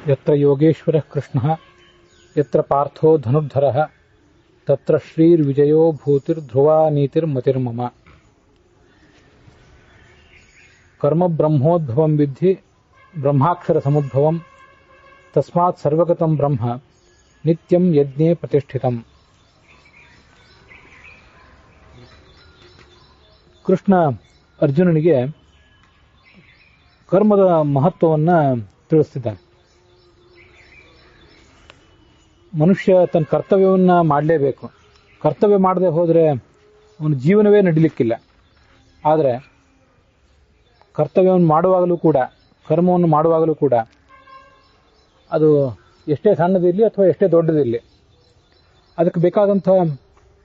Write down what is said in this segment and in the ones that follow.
ಯತ್ರ ಯೋಗೇಶ್ವರಃ ಕೃಷ್ಣಃ ಯತ್ರ ಪಾರ್ಥೋ ಧನುರ್ಧರಃ ತತ್ರ ಶ್ರೀರ್ವಿಜಯೋ ಭೂತಿರ್ಧ್ರುವಾ ನೀತಿರ್ಮತಿರ್ಮಮ. ಕರ್ಮ ಬ್ರಹ್ಮೋದ್ಭವಂ ವಿದ್ಧಿ ಬ್ರಹ್ಮಾಕ್ಷರ ಸಮುದ್ಭವಂ ತಸ್ಮಾತ್ ಸರ್ವಗತಂ ಬ್ರಹ್ಮ ನಿತ್ಯಂ ಯಜ್ಞೇ ಪ್ರತಿಷ್ಠಿತಂ. ಕೃಷ್ಣ ಅರ್ಜುನನಿಗೆ ಕರ್ಮದ ಮಹತ್ವವನ್ನು ತಿಳಿಸ್ತಿದ್ದಾನೆ. ಮನುಷ್ಯ ತನ್ನ ಕರ್ತವ್ಯವನ್ನು ಮಾಡಲೇಬೇಕು. ಕರ್ತವ್ಯ ಮಾಡದೆ ಹೋದರೆ ಅವನ ಜೀವನವೇ ನಡೀಲಿಕ್ಕಿಲ್ಲ. ಆದರೆ ಕರ್ತವ್ಯವನ್ನು ಮಾಡುವಾಗಲೂ ಕೂಡ, ಕರ್ಮವನ್ನು ಮಾಡುವಾಗಲೂ ಕೂಡ ಅದು ಎಷ್ಟೇ ಸಣ್ಣದಿರಲಿ ಅಥವಾ ಎಷ್ಟೇ ದೊಡ್ಡದಿರಲಿ, ಅದಕ್ಕೆ ಬೇಕಾದಂಥ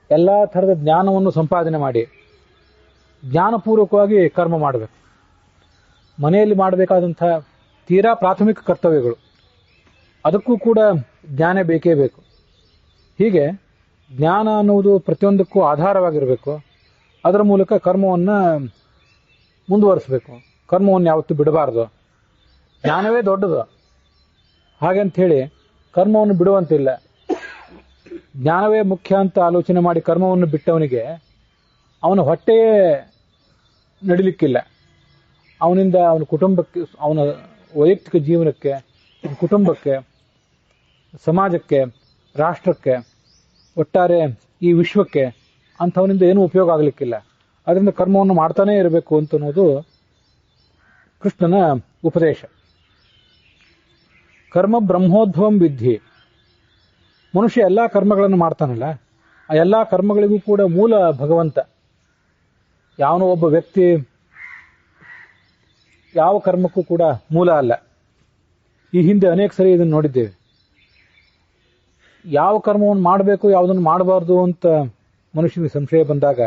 ಎಲ್ಲ ಥರದ ಜ್ಞಾನವನ್ನು ಸಂಪಾದನೆ ಮಾಡಿ ಜ್ಞಾನಪೂರ್ವಕವಾಗಿ ಕರ್ಮ ಮಾಡಬೇಕು. ಮನೆಯಲ್ಲಿ ಮಾಡಬೇಕಾದಂಥ ತೀರಾ ಪ್ರಾಥಮಿಕ ಕರ್ತವ್ಯಗಳು, ಅದಕ್ಕೂ ಕೂಡ ಜ್ಞಾನ ಬೇಕೇ ಬೇಕು. ಹೀಗೆ ಜ್ಞಾನ ಅನ್ನುವುದು ಪ್ರತಿಯೊಂದಕ್ಕೂ ಆಧಾರವಾಗಿರಬೇಕು. ಅದರ ಮೂಲಕ ಕರ್ಮವನ್ನು ಮುಂದುವರಿಸಬೇಕು. ಕರ್ಮವನ್ನು ಯಾವತ್ತೂ ಬಿಡಬಾರ್ದು. ಜ್ಞಾನವೇ ದೊಡ್ಡದು, ಹಾಗಂಥೇಳಿ ಕರ್ಮವನ್ನು ಬಿಡುವಂತಿಲ್ಲ. ಜ್ಞಾನವೇ ಮುಖ್ಯ ಅಂತ ಆಲೋಚನೆ ಮಾಡಿ ಕರ್ಮವನ್ನು ಬಿಟ್ಟವನಿಗೆ ಅವನ ಹೊಟ್ಟೆಯೇ ನಡಿಲಿಕ್ಕಿಲ್ಲ. ಅವನಿಂದ ಅವನ ಕುಟುಂಬಕ್ಕೆ, ಅವನ ವೈಯಕ್ತಿಕ ಜೀವನಕ್ಕೆ, ಕುಟುಂಬಕ್ಕೆ, ಸಮಾಜಕ್ಕೆ, ರಾಷ್ಟ್ರಕ್ಕೆ, ಒಟ್ಟಾರೆ ಈ ವಿಶ್ವಕ್ಕೆ ಅಂಥವನಿಂದ ಏನೂ ಉಪಯೋಗ ಆಗಲಿಕ್ಕಿಲ್ಲ. ಅದರಿಂದ ಕರ್ಮವನ್ನು ಮಾಡ್ತಾನೇ ಇರಬೇಕು ಅಂತ ಅನ್ನೋದು ಕೃಷ್ಣನ ಉಪದೇಶ. ಕರ್ಮ ಬ್ರಹ್ಮೋದ್ಭವಂ ವಿದ್ಧಿ. ಮನುಷ್ಯ ಎಲ್ಲ ಕರ್ಮಗಳನ್ನು ಮಾಡ್ತಾನಲ್ಲ, ಆ ಎಲ್ಲ ಕರ್ಮಗಳಿಗೂ ಕೂಡ ಮೂಲ ಭಗವಂತ. ಯಾವನೋ ಒಬ್ಬ ವ್ಯಕ್ತಿ ಯಾವ ಕರ್ಮಕ್ಕೂ ಕೂಡ ಮೂಲ ಅಲ್ಲ. ಈ ಹಿಂದೆ ಅನೇಕ ಸರಿ ಇದನ್ನು ನೋಡಿದ್ದೇವೆ. ಯಾವ ಕರ್ಮವನ್ನು ಮಾಡಬೇಕು, ಯಾವುದನ್ನು ಮಾಡಬಾರ್ದು ಅಂತ ಮನುಷ್ಯನಿಗೆ ಸಂಶಯ ಬಂದಾಗ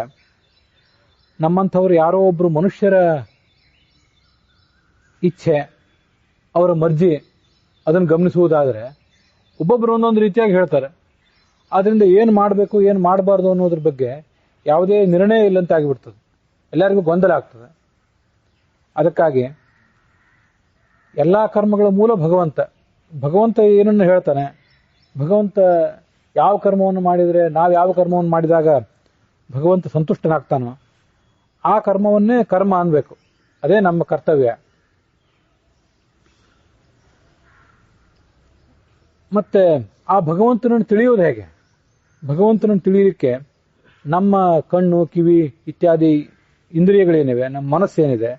ನಮ್ಮಂಥವ್ರು ಯಾರೋ ಒಬ್ಬರು ಮನುಷ್ಯರ ಇಚ್ಛೆ, ಅವರ ಮರ್ಜಿ ಅದನ್ನು ಗಮನಿಸುವುದಾದರೆ ಒಬ್ಬೊಬ್ಬರು ಒಂದೊಂದು ರೀತಿಯಾಗಿ ಹೇಳ್ತಾರೆ. ಆದ್ದರಿಂದ ಏನು ಮಾಡಬೇಕು, ಏನು ಮಾಡಬಾರ್ದು ಅನ್ನೋದ್ರ ಬಗ್ಗೆ ಯಾವುದೇ ನಿರ್ಣಯ ಇಲ್ಲಂತ ಆಗಿಬಿಡ್ತದೆ. ಎಲ್ಲರಿಗೂ ಗೊಂದಲ ಆಗ್ತದೆ. ಅದಕ್ಕಾಗಿ ಎಲ್ಲ ಕರ್ಮಗಳ ಮೂಲ ಭಗವಂತ. ಭಗವಂತ ಏನನ್ನು ಹೇಳ್ತಾನೆ, ಭಗವಂತ ಯಾವ ಕರ್ಮವನ್ನು ಮಾಡಿದರೆ, ನಾವು ಯಾವ ಕರ್ಮವನ್ನು ಮಾಡಿದಾಗ ಭಗವಂತ ಸಂತುಷ್ಟನಾಗ್ತಾನೋ ಆ ಕರ್ಮವನ್ನೇ ಕರ್ಮ ಅನ್ಬೇಕು. ಅದೇ ನಮ್ಮ ಕರ್ತವ್ಯ. ಮತ್ತೆ ಆ ಭಗವಂತನನ್ನು ತಿಳಿಯೋದು ಹೇಗೆ? ಭಗವಂತನನ್ನು ತಿಳಿಯಲಿಕ್ಕೆ ನಮ್ಮ ಕಣ್ಣು, ಕಿವಿ ಇತ್ಯಾದಿ ಇಂದ್ರಿಯಗಳೇನಿವೆ, ನಮ್ಮ ಮನಸ್ಸೇನಿದೆ,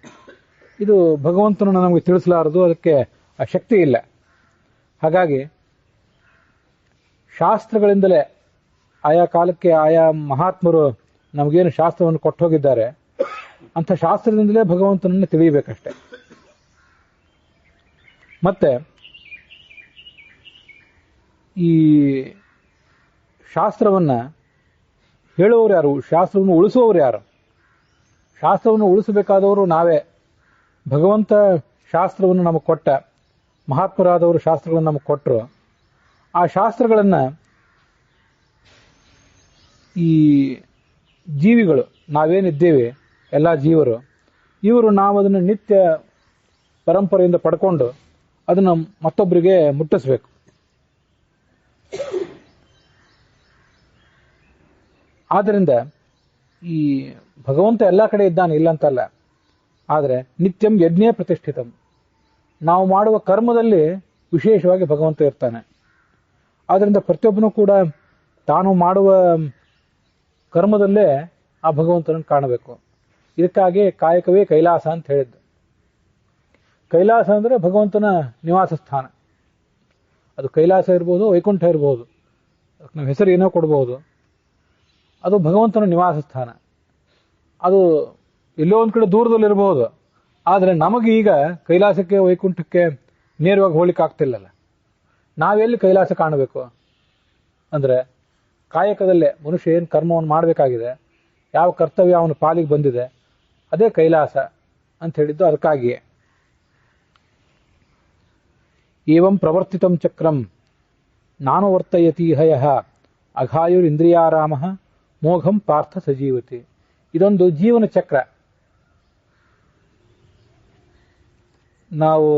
ಇದು ಭಗವಂತನನ್ನು ನಮಗೆ ತಿಳಿಸಲಾರದು. ಅದಕ್ಕೆ ಆ ಶಕ್ತಿ ಇಲ್ಲ. ಹಾಗಾಗಿ ಶಾಸ್ತ್ರಗಳಿಂದಲೇ, ಆಯಾ ಕಾಲಕ್ಕೆ ಆಯಾ ಮಹಾತ್ಮರು ನಮಗೇನು ಶಾಸ್ತ್ರವನ್ನು ಕೊಟ್ಟು ಹೋಗಿದ್ದಾರೆ, ಅಂಥ ಶಾಸ್ತ್ರದಿಂದಲೇ ಭಗವಂತನನ್ನು ತಿಳಿಯಬೇಕಷ್ಟೆ. ಮತ್ತೆ ಈ ಶಾಸ್ತ್ರವನ್ನು ಹೇಳುವವರು ಯಾರು? ಶಾಸ್ತ್ರವನ್ನು ಉಳಿಸುವವರು ಯಾರು? ಶಾಸ್ತ್ರವನ್ನು ಉಳಿಸಬೇಕಾದವರು ನಾವೇ. ಭಗವಂತ ಶಾಸ್ತ್ರವನ್ನು ನಮಗೆ ಕೊಟ್ಟ, ಮಹಾತ್ಮರಾದವರು ಶಾಸ್ತ್ರಗಳನ್ನು ನಮಗೆ ಕೊಟ್ಟರು. ಆ ಶಾಸ್ತ್ರಗಳನ್ನು ಈ ಜೀವಿಗಳು, ನಾವೇನಿದ್ದೇವೆ ಎಲ್ಲ ಜೀವರು, ಇವರು ನಾವು ಅದನ್ನು ನಿತ್ಯ ಪರಂಪರೆಯಿಂದ ಪಡ್ಕೊಂಡು ಅದನ್ನು ಮತ್ತೊಬ್ಬರಿಗೆ ಮುಟ್ಟಿಸ್ಬೇಕು. ಆದ್ದರಿಂದ ಈ ಭಗವಂತ ಎಲ್ಲ ಕಡೆ ಇದ್ದಾನೆ, ಇಲ್ಲಂತಲ್ಲ. ಆದರೆ ನಿತ್ಯಂ ಯಜ್ಞೇ ಪ್ರತಿಷ್ಠಿತಂ. ನಾವು ಮಾಡುವ ಕರ್ಮದಲ್ಲಿ ವಿಶೇಷವಾಗಿ ಭಗವಂತ ಇರ್ತಾನೆ. ಆದ್ದರಿಂದ ಪ್ರತಿಯೊಬ್ಬನೂ ಕೂಡ ತಾನು ಮಾಡುವ ಕರ್ಮದಲ್ಲೇ ಆ ಭಗವಂತನನ್ನು ಕಾಣಬೇಕು. ಇದಕ್ಕಾಗಿ ಕಾಯಕವೇ ಕೈಲಾಸ ಅಂತ ಹೇಳಿದ್ದು. ಕೈಲಾಸ ಅಂದರೆ ಭಗವಂತನ ನಿವಾಸ ಸ್ಥಾನ. ಅದು ಕೈಲಾಸ ಇರ್ಬೋದು, ವೈಕುಂಠ ಇರ್ಬೋದು, ನಮ್ಮ ಹೆಸರು ಏನೋ ಕೊಡ್ಬೋದು. ಅದು ಭಗವಂತನ ನಿವಾಸ ಸ್ಥಾನ. ಅದು ಎಲ್ಲೋ ಒಂದು ಕಡೆ ದೂರದಲ್ಲಿರಬಹುದು. ಆದರೆ ನಮಗೆ ಈಗ ಕೈಲಾಸಕ್ಕೆ, ವೈಕುಂಠಕ್ಕೆ ನೇರವಾಗಿ ಹೋಗ್ಲಿಕ್ಕೆ ಆಗ್ತಿಲ್ಲಲ್ಲ. ನಾವೆಲ್ಲಿ ಕೈಲಾಸ ಕಾಣಬೇಕು ಅಂದರೆ ಕಾಯಕದಲ್ಲೇ ಮನುಷ್ಯ ಏನು ಕರ್ಮವನ್ನು ಮಾಡಬೇಕಾಗಿದೆ, ಯಾವ ಕರ್ತವ್ಯ ಅವನ ಪಾಲಿಗೆ ಬಂದಿದೆ, ಅದೇ ಕೈಲಾಸ ಅಂತ ಹೇಳಿದ್ದು. ಅದಕ್ಕಾಗಿಯೇ ಏವಂ ಪ್ರವರ್ತಿತಂ ಚಕ್ರಂ ನಾನು ವರ್ತಯತಿ ಹಯಃ ಅಘಾಯುರಿಂದ್ರಿಯಾರಾಮ ಮೋಘಂ ಪಾರ್ಥ ಸಜೀವತಿ. ಇದೊಂದು ಜೀವನ ಚಕ್ರ. ನಾವು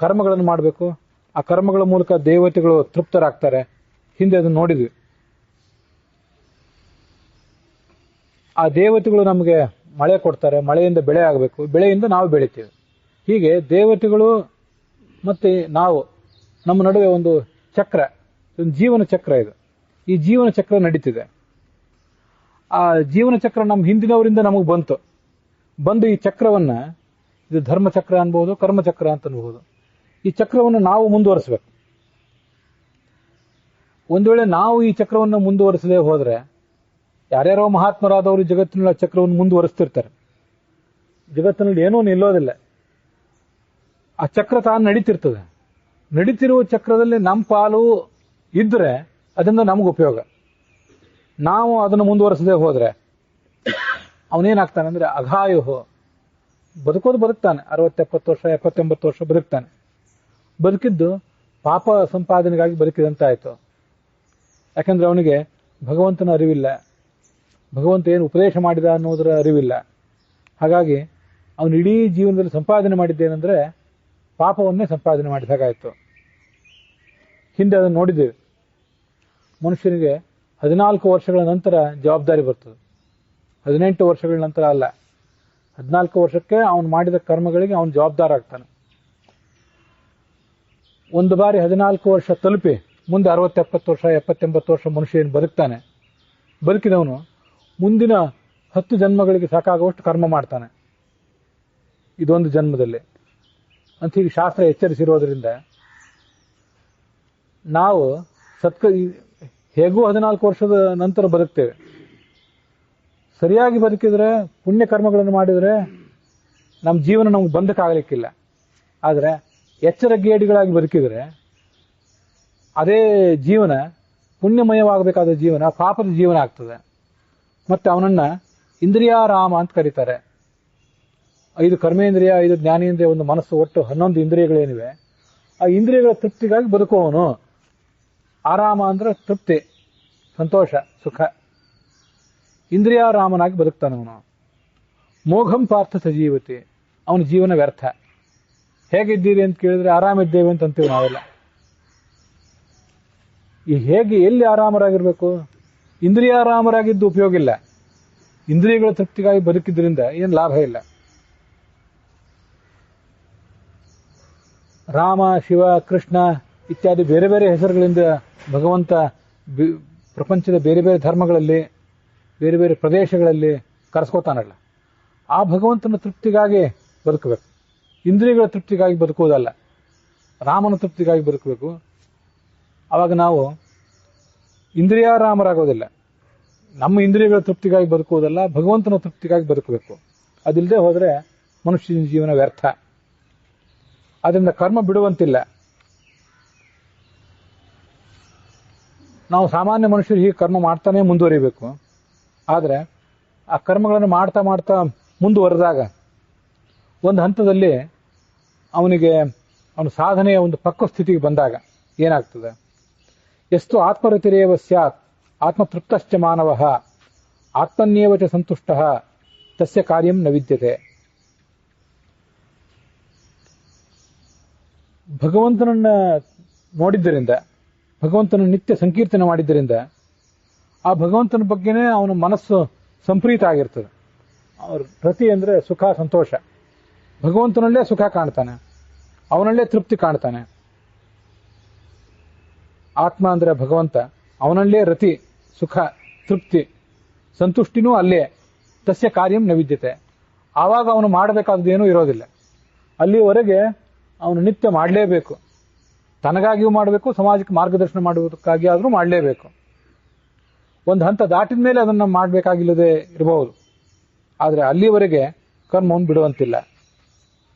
ಕರ್ಮಗಳನ್ನು ಮಾಡಬೇಕು. ಆ ಕರ್ಮಗಳ ಮೂಲಕ ದೇವತೆಗಳು ತೃಪ್ತರಾಗ್ತಾರೆ. ಹಿಂದೆ ಅದನ್ನು ನೋಡಿದ್ವಿ. ಆ ದೇವತೆಗಳು ನಮಗೆ ಮಳೆ ಕೊಡ್ತಾರೆ, ಮಳೆಯಿಂದ ಬೆಳೆ ಆಗಬೇಕು, ಬೆಳೆಯಿಂದ ನಾವು ಬೆಳಿತೀವಿ. ಹೀಗೆ ದೇವತೆಗಳು ಮತ್ತೆ ನಾವು ನಮ್ಮ ನಡುವೆ ಒಂದು ಚಕ್ರ, ಒಂದು ಜೀವನ ಚಕ್ರ ಇದು. ಈ ಜೀವನ ಚಕ್ರ ನಡೀತಿದೆ. ಆ ಜೀವನ ಚಕ್ರ ನಮ್ಮ ಹಿಂದಿನವರಿಂದ ನಮಗೆ ಬಂದು ಈ ಚಕ್ರವನ್ನ, ಇದು ಧರ್ಮಚಕ್ರ ಅನ್ಬಹುದು, ಕರ್ಮಚಕ್ರ ಅಂತ ಅನ್ಬಹುದು. ಈ ಚಕ್ರವನ್ನು ನಾವು ಮುಂದುವರಿಸಬೇಕು. ಒಂದು ವೇಳೆ ನಾವು ಈ ಚಕ್ರವನ್ನು ಮುಂದುವರಿಸದೆ ಹೋದ್ರೆ, ಯಾರ್ಯಾರೋ ಮಹಾತ್ಮರಾದವರು ಜಗತ್ತಿನ ಚಕ್ರವನ್ನು ಮುಂದುವರಿಸ್ತಿರ್ತಾರೆ. ಜಗತ್ತಿನಲ್ಲಿ ಏನೂ ನಿಲ್ಲೋದಿಲ್ಲ. ಆ ಚಕ್ರ ತಾನು ನಡೀತಿರ್ತದೆ. ನಡೀತಿರುವ ಚಕ್ರದಲ್ಲಿ ನಮ್ಮ ಪಾಲು ಇದ್ರೆ ಅದರಿಂದ ನಮಗೆ ಉಪಯೋಗ. ನಾವು ಅದನ್ನು ಮುಂದುವರಿಸದೆ ಹೋದ್ರೆ ಅವನೇನಾಗ್ತಾನೆ ಅಂದ್ರೆ ಅಘಾಯುಹು, ಬದುಕ್ತಾನೆ. 60-70 ವರ್ಷ 70-80 ವರ್ಷ ಬದುಕ್ತಾನೆ. ಬದುಕಿದ್ದು ಪಾಪ ಸಂಪಾದನೆಗಾಗಿ ಬದುಕಿದಂತ ಆಯ್ತು. ಯಾಕಂದ್ರೆ ಅವನಿಗೆ ಭಗವಂತನ ಅರಿವಿಲ್ಲ, ಭಗವಂತ ಏನು ಉಪದೇಶ ಮಾಡಿದ ಅನ್ನೋದರ ಅರಿವಿಲ್ಲ. ಹಾಗಾಗಿ ಅವನು ಇಡೀ ಜೀವನದಲ್ಲಿ ಸಂಪಾದನೆ ಮಾಡಿದ್ದೇನೆಂದ್ರೆ ಪಾಪವನ್ನೇ ಸಂಪಾದನೆ ಮಾಡಿದ ಹಾಗಾಯ್ತು. ಹಿಂದೆ ಅದನ್ನು ನೋಡಿದ್ದೇವೆ. ಮನುಷ್ಯನಿಗೆ 14 ವರ್ಷಗಳ ನಂತರ ಜವಾಬ್ದಾರಿ ಬರ್ತದೆ. 18 ವರ್ಷಗಳ ನಂತರ ಅಲ್ಲ, 14 ವರ್ಷಕ್ಕೆ ಅವನು ಮಾಡಿದ ಕರ್ಮಗಳಿಗೆ ಅವನು ಜವಾಬ್ದಾರ ಆಗ್ತಾನೆ. ಒಂದು ಬಾರಿ 14 ವರ್ಷ ತಲುಪಿ ಮುಂದೆ 60-70 ವರ್ಷ 70-80 ವರ್ಷ ಮನುಷ್ಯ ಏನು ಬದುಕ್ತಾನೆ, ಬದುಕಿದವನು ಮುಂದಿನ 10 ಜನ್ಮಗಳಿಗೆ ಸಾಕಾಗುವಷ್ಟು ಕರ್ಮ ಮಾಡ್ತಾನೆ ಇದೊಂದು ಜನ್ಮದಲ್ಲಿ ಅಂತ ಹೀಗೆ ಶಾಸ್ತ್ರ ಎಚ್ಚರಿಸಿರೋದ್ರಿಂದ ನಾವು ಹೇಗೂ 14 ವರ್ಷದ ನಂತರ ಬದುಕ್ತೇವೆ. ಸರಿಯಾಗಿ ಬದುಕಿದ್ರೆ, ಪುಣ್ಯ ಕರ್ಮಗಳನ್ನು ಮಾಡಿದರೆ ನಮ್ಮ ಜೀವನ ನಮ್ಗೆ ಬಂಧಕ್ಕಾಗಲಿಕ್ಕಿಲ್ಲ. ಆದರೆ ಎಚ್ಚರಗೇಡಿಗಳಾಗಿ ಬದುಕಿದ್ರೆ ಅದೇ ಜೀವನ ಪುಣ್ಯಮಯವಾಗಬೇಕಾದ ಜೀವನ ಪಾಪದ ಜೀವನ ಆಗ್ತದೆ. ಮತ್ತೆ ಅವನನ್ನ ಇಂದ್ರಿಯಾರಾಮ ಅಂತ ಕರೀತಾರೆ. 5 ಕರ್ಮೇಂದ್ರಿಯ, 5 ಜ್ಞಾನೇಂದ್ರಿಯ, ಒಂದು ಮನಸ್ಸು, ಒಟ್ಟು 11 ಇಂದ್ರಿಯಗಳೇನಿವೆ. ಆ ಇಂದ್ರಿಯಗಳ ತೃಪ್ತಿಗಾಗಿ ಬದುಕುವವನು. ಆರಾಮ ಅಂದ್ರೆ ತೃಪ್ತಿ, ಸಂತೋಷ, ಸುಖ. ಇಂದ್ರಿಯಾರಾಮನಾಗಿ ಬದುಕ್ತಾನವನು. ಮೋಘಂ ಪಾರ್ಥ ಸಜೀವತಿ, ಅವನ ಜೀವನ ವ್ಯರ್ಥ. ಹೇಗಿದ್ದೀರಿ ಅಂತ ಕೇಳಿದ್ರೆ ಆರಾಮಿದ್ದೇವೆ ಅಂತ ಅಂತೀವಿ ನಾವೆಲ್ಲ. ಈ ಹೇಗೆ ಎಲ್ಲಿ ಆರಾಮರಾಗಿರ್ಬೇಕು? ಇಂದ್ರಿಯಾರಾಮರಾಗಿದ್ದು ಉಪಯೋಗ ಇಲ್ಲ. ಇಂದ್ರಿಯಗಳ ತೃಪ್ತಿಗಾಗಿ ಬದುಕಿದ್ರಿಂದ ಏನು ಲಾಭ ಇಲ್ಲ. ರಾಮ, ಶಿವ, ಕೃಷ್ಣ ಇತ್ಯಾದಿ ಬೇರೆ ಬೇರೆ ಹೆಸರುಗಳಿಂದ ಭಗವಂತ ಪ್ರಪಂಚದ ಬೇರೆ ಬೇರೆ ಧರ್ಮಗಳಲ್ಲಿ, ಬೇರೆ ಬೇರೆ ಪ್ರದೇಶಗಳಲ್ಲಿ ಕರೆಸ್ಕೋತಾನಲ್ಲ. ಆ ಭಗವಂತನ ತೃಪ್ತಿಗಾಗಿ ಬದುಕಬೇಕು. ಇಂದ್ರಿಯಗಳ ತೃಪ್ತಿಗಾಗಿ ಬದುಕುವುದಲ್ಲ, ರಾಮನ ತೃಪ್ತಿಗಾಗಿ ಬದುಕಬೇಕು. ಆವಾಗ ನಾವು ಇಂದ್ರಿಯಾರಾಮರಾಗೋದಿಲ್ಲ. ನಮ್ಮ ಇಂದ್ರಿಯಗಳ ತೃಪ್ತಿಗಾಗಿ ಬದುಕುವುದಲ್ಲ, ಭಗವಂತನ ತೃಪ್ತಿಗಾಗಿ ಬದುಕಬೇಕು. ಅದಿಲ್ಲದೆ ಹೋದರೆ ಮನುಷ್ಯನ ಜೀವನ ವ್ಯರ್ಥ. ಅದರಿಂದ ಕರ್ಮ ಬಿಡುವಂತಿಲ್ಲ. ನಾವು ಸಾಮಾನ್ಯ ಮನುಷ್ಯರು ಹೀಗೆ ಕರ್ಮ ಮಾಡ್ತಾನೆ ಮುಂದುವರಿಬೇಕು. ಆದರೆ ಆ ಕರ್ಮಗಳನ್ನು ಮಾಡ್ತಾ ಮಾಡ್ತಾ ಮುಂದುವರೆದಾಗ ಒಂದು ಹಂತದಲ್ಲಿ ಅವನ ಸಾಧನೆಯ ಒಂದು ಪಕ್ವ ಸ್ಥಿತಿಗೆ ಬಂದಾಗ ಏನಾಗ್ತದೆ? ಎಷ್ಟು ಆತ್ಮರತಿರೇವ ಸ್ಯಾತ್ ಆತ್ಮತೃಪ್ತಶ್ಚ ಮಾನವಃ ಆತ್ಮನ್ಯೇವ ಚ ಸಂತುಷ್ಟಃ ತಸ್ಯ ಕಾರ್ಯಂ ನ ವಿದ್ಯತೆ. ಭಗವಂತನನ್ನ ನೋಡಿದ್ದರಿಂದ, ಭಗವಂತನ ನಿತ್ಯ ಸಂಕೀರ್ತನೆ ಮಾಡಿದ್ದರಿಂದ ಆ ಭಗವಂತನ ಬಗ್ಗೆನೇ ಅವನ ಮನಸ್ಸು ಸಂಪ್ರೀತ ಆಗಿರ್ತದೆ. ಅವ್ರ ರತಿ ಅಂದ್ರೆ ಸುಖ, ಸಂತೋಷ. ಭಗವಂತನಲ್ಲೇ ಸುಖ ಕಾಣ್ತಾನೆ, ಅವನಲ್ಲೇ ತೃಪ್ತಿ ಕಾಣ್ತಾನೆ. ಆತ್ಮ ಅಂದ್ರೆ ಭಗವಂತ, ಅವನಲ್ಲೇ ರತಿ, ಸುಖ, ತೃಪ್ತಿ, ಸಂತುಷ್ಟಿನೂ ಅಲ್ಲೇ. ತಸ್ಯ ಕಾರ್ಯಂ ನ ವಿದ್ಯತೆ. ಆವಾಗ ಅವನು ಮಾಡಬೇಕಾದ್ದೇನೂ ಇರೋದಿಲ್ಲ. ಅಲ್ಲಿವರೆಗೆ ಅವನು ನಿತ್ಯ ಮಾಡಲೇಬೇಕು. ತನಗಾಗಿಯೂ ಮಾಡಬೇಕು, ಸಮಾಜಕ್ಕೆ ಮಾರ್ಗದರ್ಶನ ಮಾಡುವುದಕ್ಕಾಗಿ ಆದರೂ ಮಾಡಲೇಬೇಕು. ಒಂದು ಹಂತ ದಾಟಿದ ಮೇಲೆ ಅದನ್ನು ಮಾಡಬೇಕಾಗಿಲ್ಲದೆ ಇರಬಹುದು. ಆದರೆ ಅಲ್ಲಿವರೆಗೆ ಕರ್ಮವನ್ನು ಬಿಡುವಂತಿಲ್ಲ.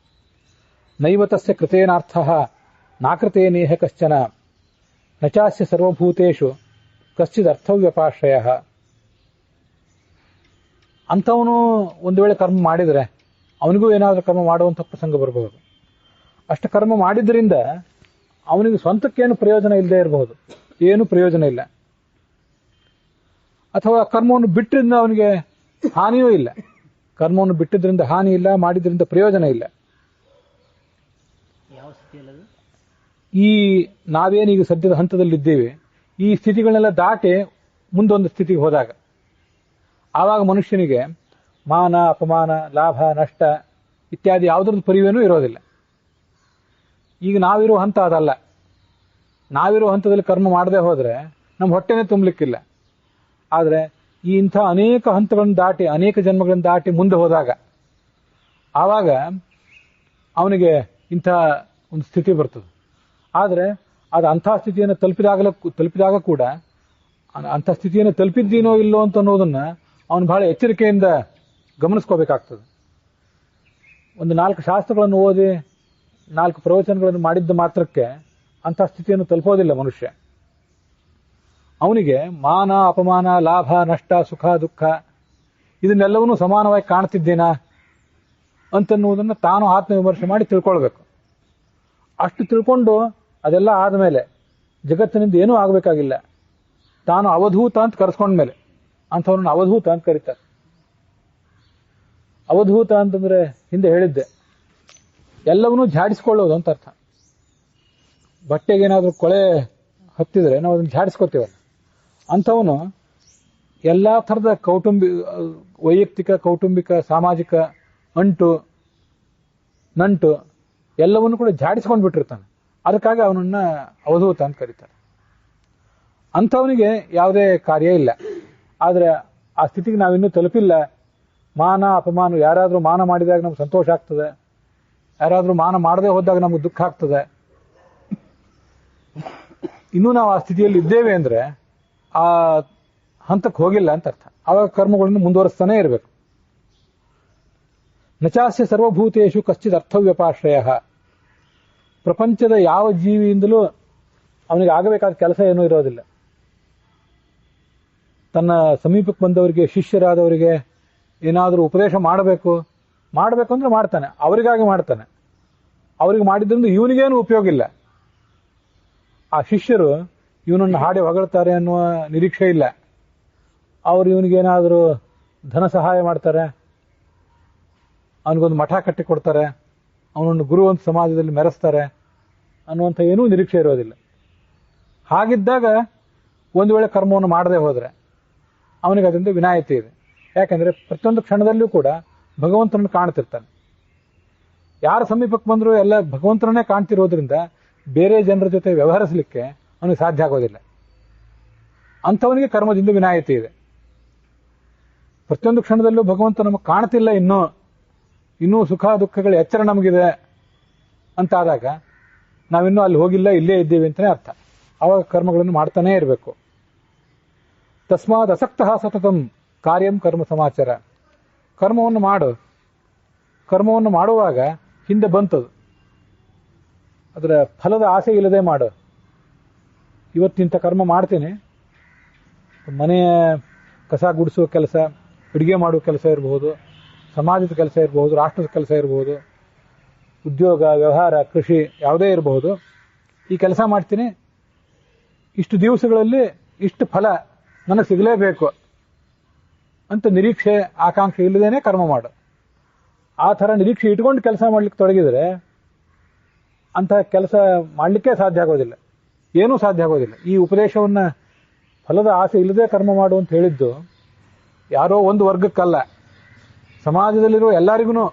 ನೈವತಸ್ಯ ಕೃತೇನಾರ್ಥ ನಾಕೃತೇನೇಹ ಕಶ್ಚನ ನಚಾಸ್ಯ ಸರ್ವಭೂತೇಷು ಕಶ್ಚಿದ್ ಅರ್ಥವ್ಯಪಾಶ್ರಯ. ಅಂಥವನು ಒಂದು ವೇಳೆ ಕರ್ಮ ಮಾಡಿದರೆ ಅವನಿಗೂ ಏನಾದರೂ ಕರ್ಮ ಮಾಡುವಂಥ ಪ್ರಸಂಗ ಬರಬಹುದು. ಅಷ್ಟು ಕರ್ಮ ಮಾಡಿದ್ರಿಂದ ಅವನಿಗೆ ಸ್ವಂತಕ್ಕೇನು ಪ್ರಯೋಜನ ಇಲ್ಲದೆ ಇರಬಹುದು, ಏನು ಪ್ರಯೋಜನ ಇಲ್ಲ. ಅಥವಾ ಕರ್ಮವನ್ನು ಬಿಟ್ಟಿದ್ರಿಂದ ಅವನಿಗೆ ಹಾನಿಯೂ ಇಲ್ಲ. ಕರ್ಮವನ್ನು ಬಿಟ್ಟಿದ್ರಿಂದ ಹಾನಿ ಇಲ್ಲ, ಮಾಡಿದ್ರಿಂದ ಪ್ರಯೋಜನ ಇಲ್ಲ. ಯಾವ ಸ್ಥಿತಿಯಲ್ಲಿ ಅದು? ಈ ನಾವೇನೀಗ ಸದ್ಯದ ಹಂತದಲ್ಲಿದ್ದೇವೆ ಈ ಸ್ಥಿತಿಗಳನ್ನೆಲ್ಲ ದಾಟಿ ಮುಂದೊಂದು ಸ್ಥಿತಿಗೆ ಹೋದಾಗ ಆವಾಗ ಮನುಷ್ಯನಿಗೆ ಮಾನ ಅಪಮಾನ ಲಾಭ ನಷ್ಟ ಇತ್ಯಾದಿ ಯಾವುದ್ರದ್ದು ಪರಿವೇನೂ ಇರೋದಿಲ್ಲ. ಈಗ ನಾವಿರೋ ಹಂತ ಅದಲ್ಲ. ನಾವಿರೋ ಹಂತದಲ್ಲಿ ಕರ್ಮ ಮಾಡದೆ ಹೋದ್ರೆ ನಮ್ಮ ಹೊಟ್ಟೆನೇ ತುಂಬಲಿಕ್ಕಿಲ್ಲ. ಆದರೆ ಈ ಇಂಥ ಅನೇಕ ಹಂತಗಳನ್ನು ದಾಟಿ ಅನೇಕ ಜನ್ಮಗಳನ್ನು ದಾಟಿ ಮುಂದೆ ಹೋದಾಗ ಆವಾಗ ಅವನಿಗೆ ಇಂಥ ಒಂದು ಸ್ಥಿತಿ ಬರ್ತದೆ. ಆದರೆ ಅದು ಅಂಥ ಸ್ಥಿತಿಯನ್ನು ತಲುಪಿದಾಗ ಕೂಡ ಅಂಥ ಸ್ಥಿತಿಯನ್ನು ತಲುಪಿದ್ದೀನೋ ಇಲ್ಲೋ ಅಂತ ಅನ್ನೋದನ್ನ ಅವನು ಬಹಳ ಎಚ್ಚರಿಕೆಯಿಂದ ಗಮನಿಸ್ಕೋಬೇಕಾಗ್ತದೆ. ಒಂದು 4 ಶಾಸ್ತ್ರಗಳನ್ನು ಓದಿ 4 ಪ್ರವಚನಗಳನ್ನು ಮಾಡಿದ್ದ ಮಾತ್ರಕ್ಕೆ ಅಂಥ ಸ್ಥಿತಿಯನ್ನು ತಲುಪೋದಿಲ್ಲ ಮನುಷ್ಯ. ಅವನಿಗೆ ಮಾನ ಅಪಮಾನ ಲಾಭ ನಷ್ಟ ಸುಖ ದುಃಖ ಇದನ್ನೆಲ್ಲವನ್ನೂ ಸಮಾನವಾಗಿ ಕಾಣ್ತಿದ್ದೇನಾ ಅಂತನ್ನುವುದನ್ನು ತಾನು ಆತ್ಮವಿಮರ್ಶೆ ಮಾಡಿ ತಿಳ್ಕೊಳ್ಬೇಕು. ಅಷ್ಟು ತಿಳ್ಕೊಂಡು ಅದೆಲ್ಲ ಆದಮೇಲೆ ಜಗತ್ತಿನಿಂದ ಏನೂ ಆಗಬೇಕಾಗಿಲ್ಲ. ತಾನು ಅವಧೂತ ಅಂತ ಕರೆಸ್ಕೊಂಡ್ಮೇಲೆ ಅಂಥವ್ರನ್ನ ಅವಧೂತ ಅಂತ ಕರೀತಾರೆ. ಅವಧೂತ ಅಂತಂದ್ರೆ ಹಿಂದೆ ಹೇಳಿದ್ದೆ ಎಲ್ಲವನ್ನೂ ಝಾಡಿಸ್ಕೊಳ್ಳೋದು ಅಂತ ಅರ್ಥ. ಬಟ್ಟೆಗೇನಾದ್ರೂ ಕೊಳೆ ಹತ್ತಿದ್ರೆ ನಾವು ಅದನ್ನು ಝಾಡಿಸ್ಕೊತೀವಲ್ಲ, ಅಂಥವನು ಎಲ್ಲ ಥರದ ವೈಯಕ್ತಿಕ ಕೌಟುಂಬಿಕ ಸಾಮಾಜಿಕ ಅಂಟು ನಂಟು ಎಲ್ಲವನ್ನೂ ಕೂಡ ಝಾಡಿಸ್ಕೊಂಡು ಬಿಟ್ಟಿರ್ತಾನೆ. ಅದಕ್ಕಾಗಿ ಅವನನ್ನ ಅವಧೂತ ಅಂತ ಕರೀತಾರೆ. ಅಂಥವನಿಗೆ ಯಾವುದೇ ಕಾರ್ಯ ಇಲ್ಲ. ಆದರೆ ಆ ಸ್ಥಿತಿಗೆ ನಾವಿನ್ನೂ ತಲುಪಿಲ್ಲ. ಮಾನ ಅಪಮಾನ, ಯಾರಾದರೂ ಮಾನ ಮಾಡಿದಾಗ ನಮ್ಗೆ ಸಂತೋಷ ಆಗ್ತದೆ, ಯಾರಾದರೂ ಮಾನ ಮಾಡದೆ ಹೋದಾಗ ನಮ್ಗೆ ದುಃಖ ಆಗ್ತದೆ. ಇನ್ನೂ ನಾವು ಆ ಸ್ಥಿತಿಯಲ್ಲಿ ಇದ್ದೇವೆ ಅಂದ್ರೆ ಆ ಹಂತಕ್ಕೆ ಹೋಗಿಲ್ಲ ಅಂತ ಅರ್ಥ. ಆವಾಗ ಕರ್ಮಗಳನ್ನು ಮುಂದುವರಿಸ್ತಾನೆ ಇರಬೇಕು. ನಚಾಸ್ಯ ಸರ್ವಭೂತೇಶು ಕಶ್ಚಿತ್ ಅರ್ಥವ್ಯಪಾಶ್ರಯ. ಪ್ರಪಂಚದ ಯಾವ ಜೀವಿಯಿಂದಲೂ ಅವನಿಗೆ ಆಗಬೇಕಾದ ಕೆಲಸ ಏನೂ ಇರೋದಿಲ್ಲ. ತನ್ನ ಸಮೀಪಕ್ಕೆ ಬಂದವರಿಗೆ ಶಿಷ್ಯರಾದವರಿಗೆ ಏನಾದರೂ ಉಪದೇಶ ಮಾಡಬೇಕು ಅಂದ್ರೆ ಮಾಡ್ತಾನೆ, ಅವರಿಗಾಗಿ ಮಾಡ್ತಾನೆ. ಅವರಿಗೆ ಮಾಡಿದ್ರಿಂದ ಇವನಿಗೇನು ಉಪಯೋಗ ಇಲ್ಲ. ಆ ಶಿಷ್ಯರು ಇವನನ್ನು ಹಾಡಿ ಹೊಗಳ್ತಾರೆ ಅನ್ನುವ ನಿರೀಕ್ಷೆ ಇಲ್ಲ. ಅವರು ಇವನಿಗೇನಾದರೂ ಧನ ಸಹಾಯ ಮಾಡ್ತಾರೆ, ಅವನಿಗೊಂದು ಮಠ ಕಟ್ಟಿಕೊಡ್ತಾರೆ, ಅವನನ್ನು ಗುರು ಅಂತ ಸಮಾಜದಲ್ಲಿ ಮೆರೆಸ್ತಾರೆ ಅನ್ನುವಂಥ ಏನೂ ನಿರೀಕ್ಷೆ ಇರೋದಿಲ್ಲ. ಹಾಗಿದ್ದಾಗ ಒಂದು ವೇಳೆ ಕರ್ಮವನ್ನು ಮಾಡದೆ ಹೋದರೆ ಅವನಿಗೆ ಅದರಿಂದ ವಿನಾಯಿತಿ ಇದೆ. ಯಾಕಂದ್ರೆ ಪ್ರತಿಯೊಂದು ಕ್ಷಣದಲ್ಲೂ ಕೂಡ ಭಗವಂತನನ್ನು ಕಾಣ್ತಿರ್ತಾನೆ. ಯಾರ ಸಮೀಪಕ್ಕೆ ಬಂದರೂ ಎಲ್ಲ ಭಗವಂತನನ್ನೇ ಕಾಣ್ತಿರೋದ್ರಿಂದ ಬೇರೆ ಜನರ ಜೊತೆ ವ್ಯವಹರಿಸಲಿಕ್ಕೆ ಅವನಿಗೆ ಸಾಧ್ಯ ಆಗೋದಿಲ್ಲ. ಅಂಥವನಿಗೆ ಕರ್ಮದಿಂದ ವಿನಾಯಿತಿ ಇದೆ. ಪ್ರತಿಯೊಂದು ಕ್ಷಣದಲ್ಲೂ ಭಗವಂತ ನಮಗೆ ಕಾಣ್ತಿಲ್ಲ, ಇನ್ನೂ ಸುಖ ದುಃಖಗಳ ಎಚ್ಚರ ನಮಗಿದೆ ಅಂತಾದಾಗ ನಾವಿನ್ನೂ ಅಲ್ಲಿ ಹೋಗಿಲ್ಲ, ಇಲ್ಲೇ ಇದ್ದೀವಿ ಅಂತಲೇ ಅರ್ಥ. ಆವಾಗ ಕರ್ಮಗಳನ್ನು ಮಾಡ್ತಾನೇ ಇರಬೇಕು. ತಸ್ಮಾತ್ ಅಸಕ್ತಃ ಸತತಂ ಕಾರ್ಯಂ ಕರ್ಮ ಸಮಾಚಾರ. ಕರ್ಮವನ್ನು ಮಾಡುವಾಗ ಹಿಂದೆ ಬಂತದು, ಅದರ ಫಲದ ಆಸೆ ಇಲ್ಲದೆ ಮಾಡು. ಇವತ್ತಿಂಥ ಕರ್ಮ ಮಾಡ್ತೀನಿ, ಮನೆಯ ಕಸ ಗುಡಿಸುವ ಕೆಲಸ, ಅಡುಗೆ ಮಾಡುವ ಕೆಲಸ ಇರಬಹುದು, ಸಮಾಜದ ಕೆಲಸ ಇರಬಹುದು, ರಾಷ್ಟ್ರದ ಕೆಲಸ ಇರಬಹುದು, ಉದ್ಯೋಗ ವ್ಯವಹಾರ ಕೃಷಿ ಯಾವುದೇ ಇರಬಹುದು. ಈ ಕೆಲಸ ಮಾಡ್ತೀನಿ, ಇಷ್ಟು ದಿವಸಗಳಲ್ಲಿ ಇಷ್ಟು ಫಲ ನನಗೆ ಸಿಗಲೇಬೇಕು ಅಂತ ನಿರೀಕ್ಷೆ ಆಕಾಂಕ್ಷೆ ಇಲ್ಲದೇನೆ ಕರ್ಮ ಮಾಡು. ಆ ಥರ ನಿರೀಕ್ಷೆ ಇಟ್ಕೊಂಡು ಕೆಲಸ ಮಾಡ್ಲಿಕ್ಕೆ ತೊಡಗಿದರೆ ಅಂತಹ ಕೆಲಸ ಮಾಡಲಿಕ್ಕೆ ಸಾಧ್ಯ ಆಗೋದಿಲ್ಲ, ಏನೂ ಸಾಧ್ಯ ಆಗೋದಿಲ್ಲ. ಈ ಉಪದೇಶವನ್ನ ಫಲದ ಆಸೆ ಇಲ್ಲದೆ ಕರ್ಮ ಮಾಡು ಅಂತ ಹೇಳಿದ್ದು ಯಾರೋ ಒಂದು ವರ್ಗಕ್ಕಲ್ಲ, ಸಮಾಜದಲ್ಲಿರುವ ಎಲ್ಲರಿಗೂ.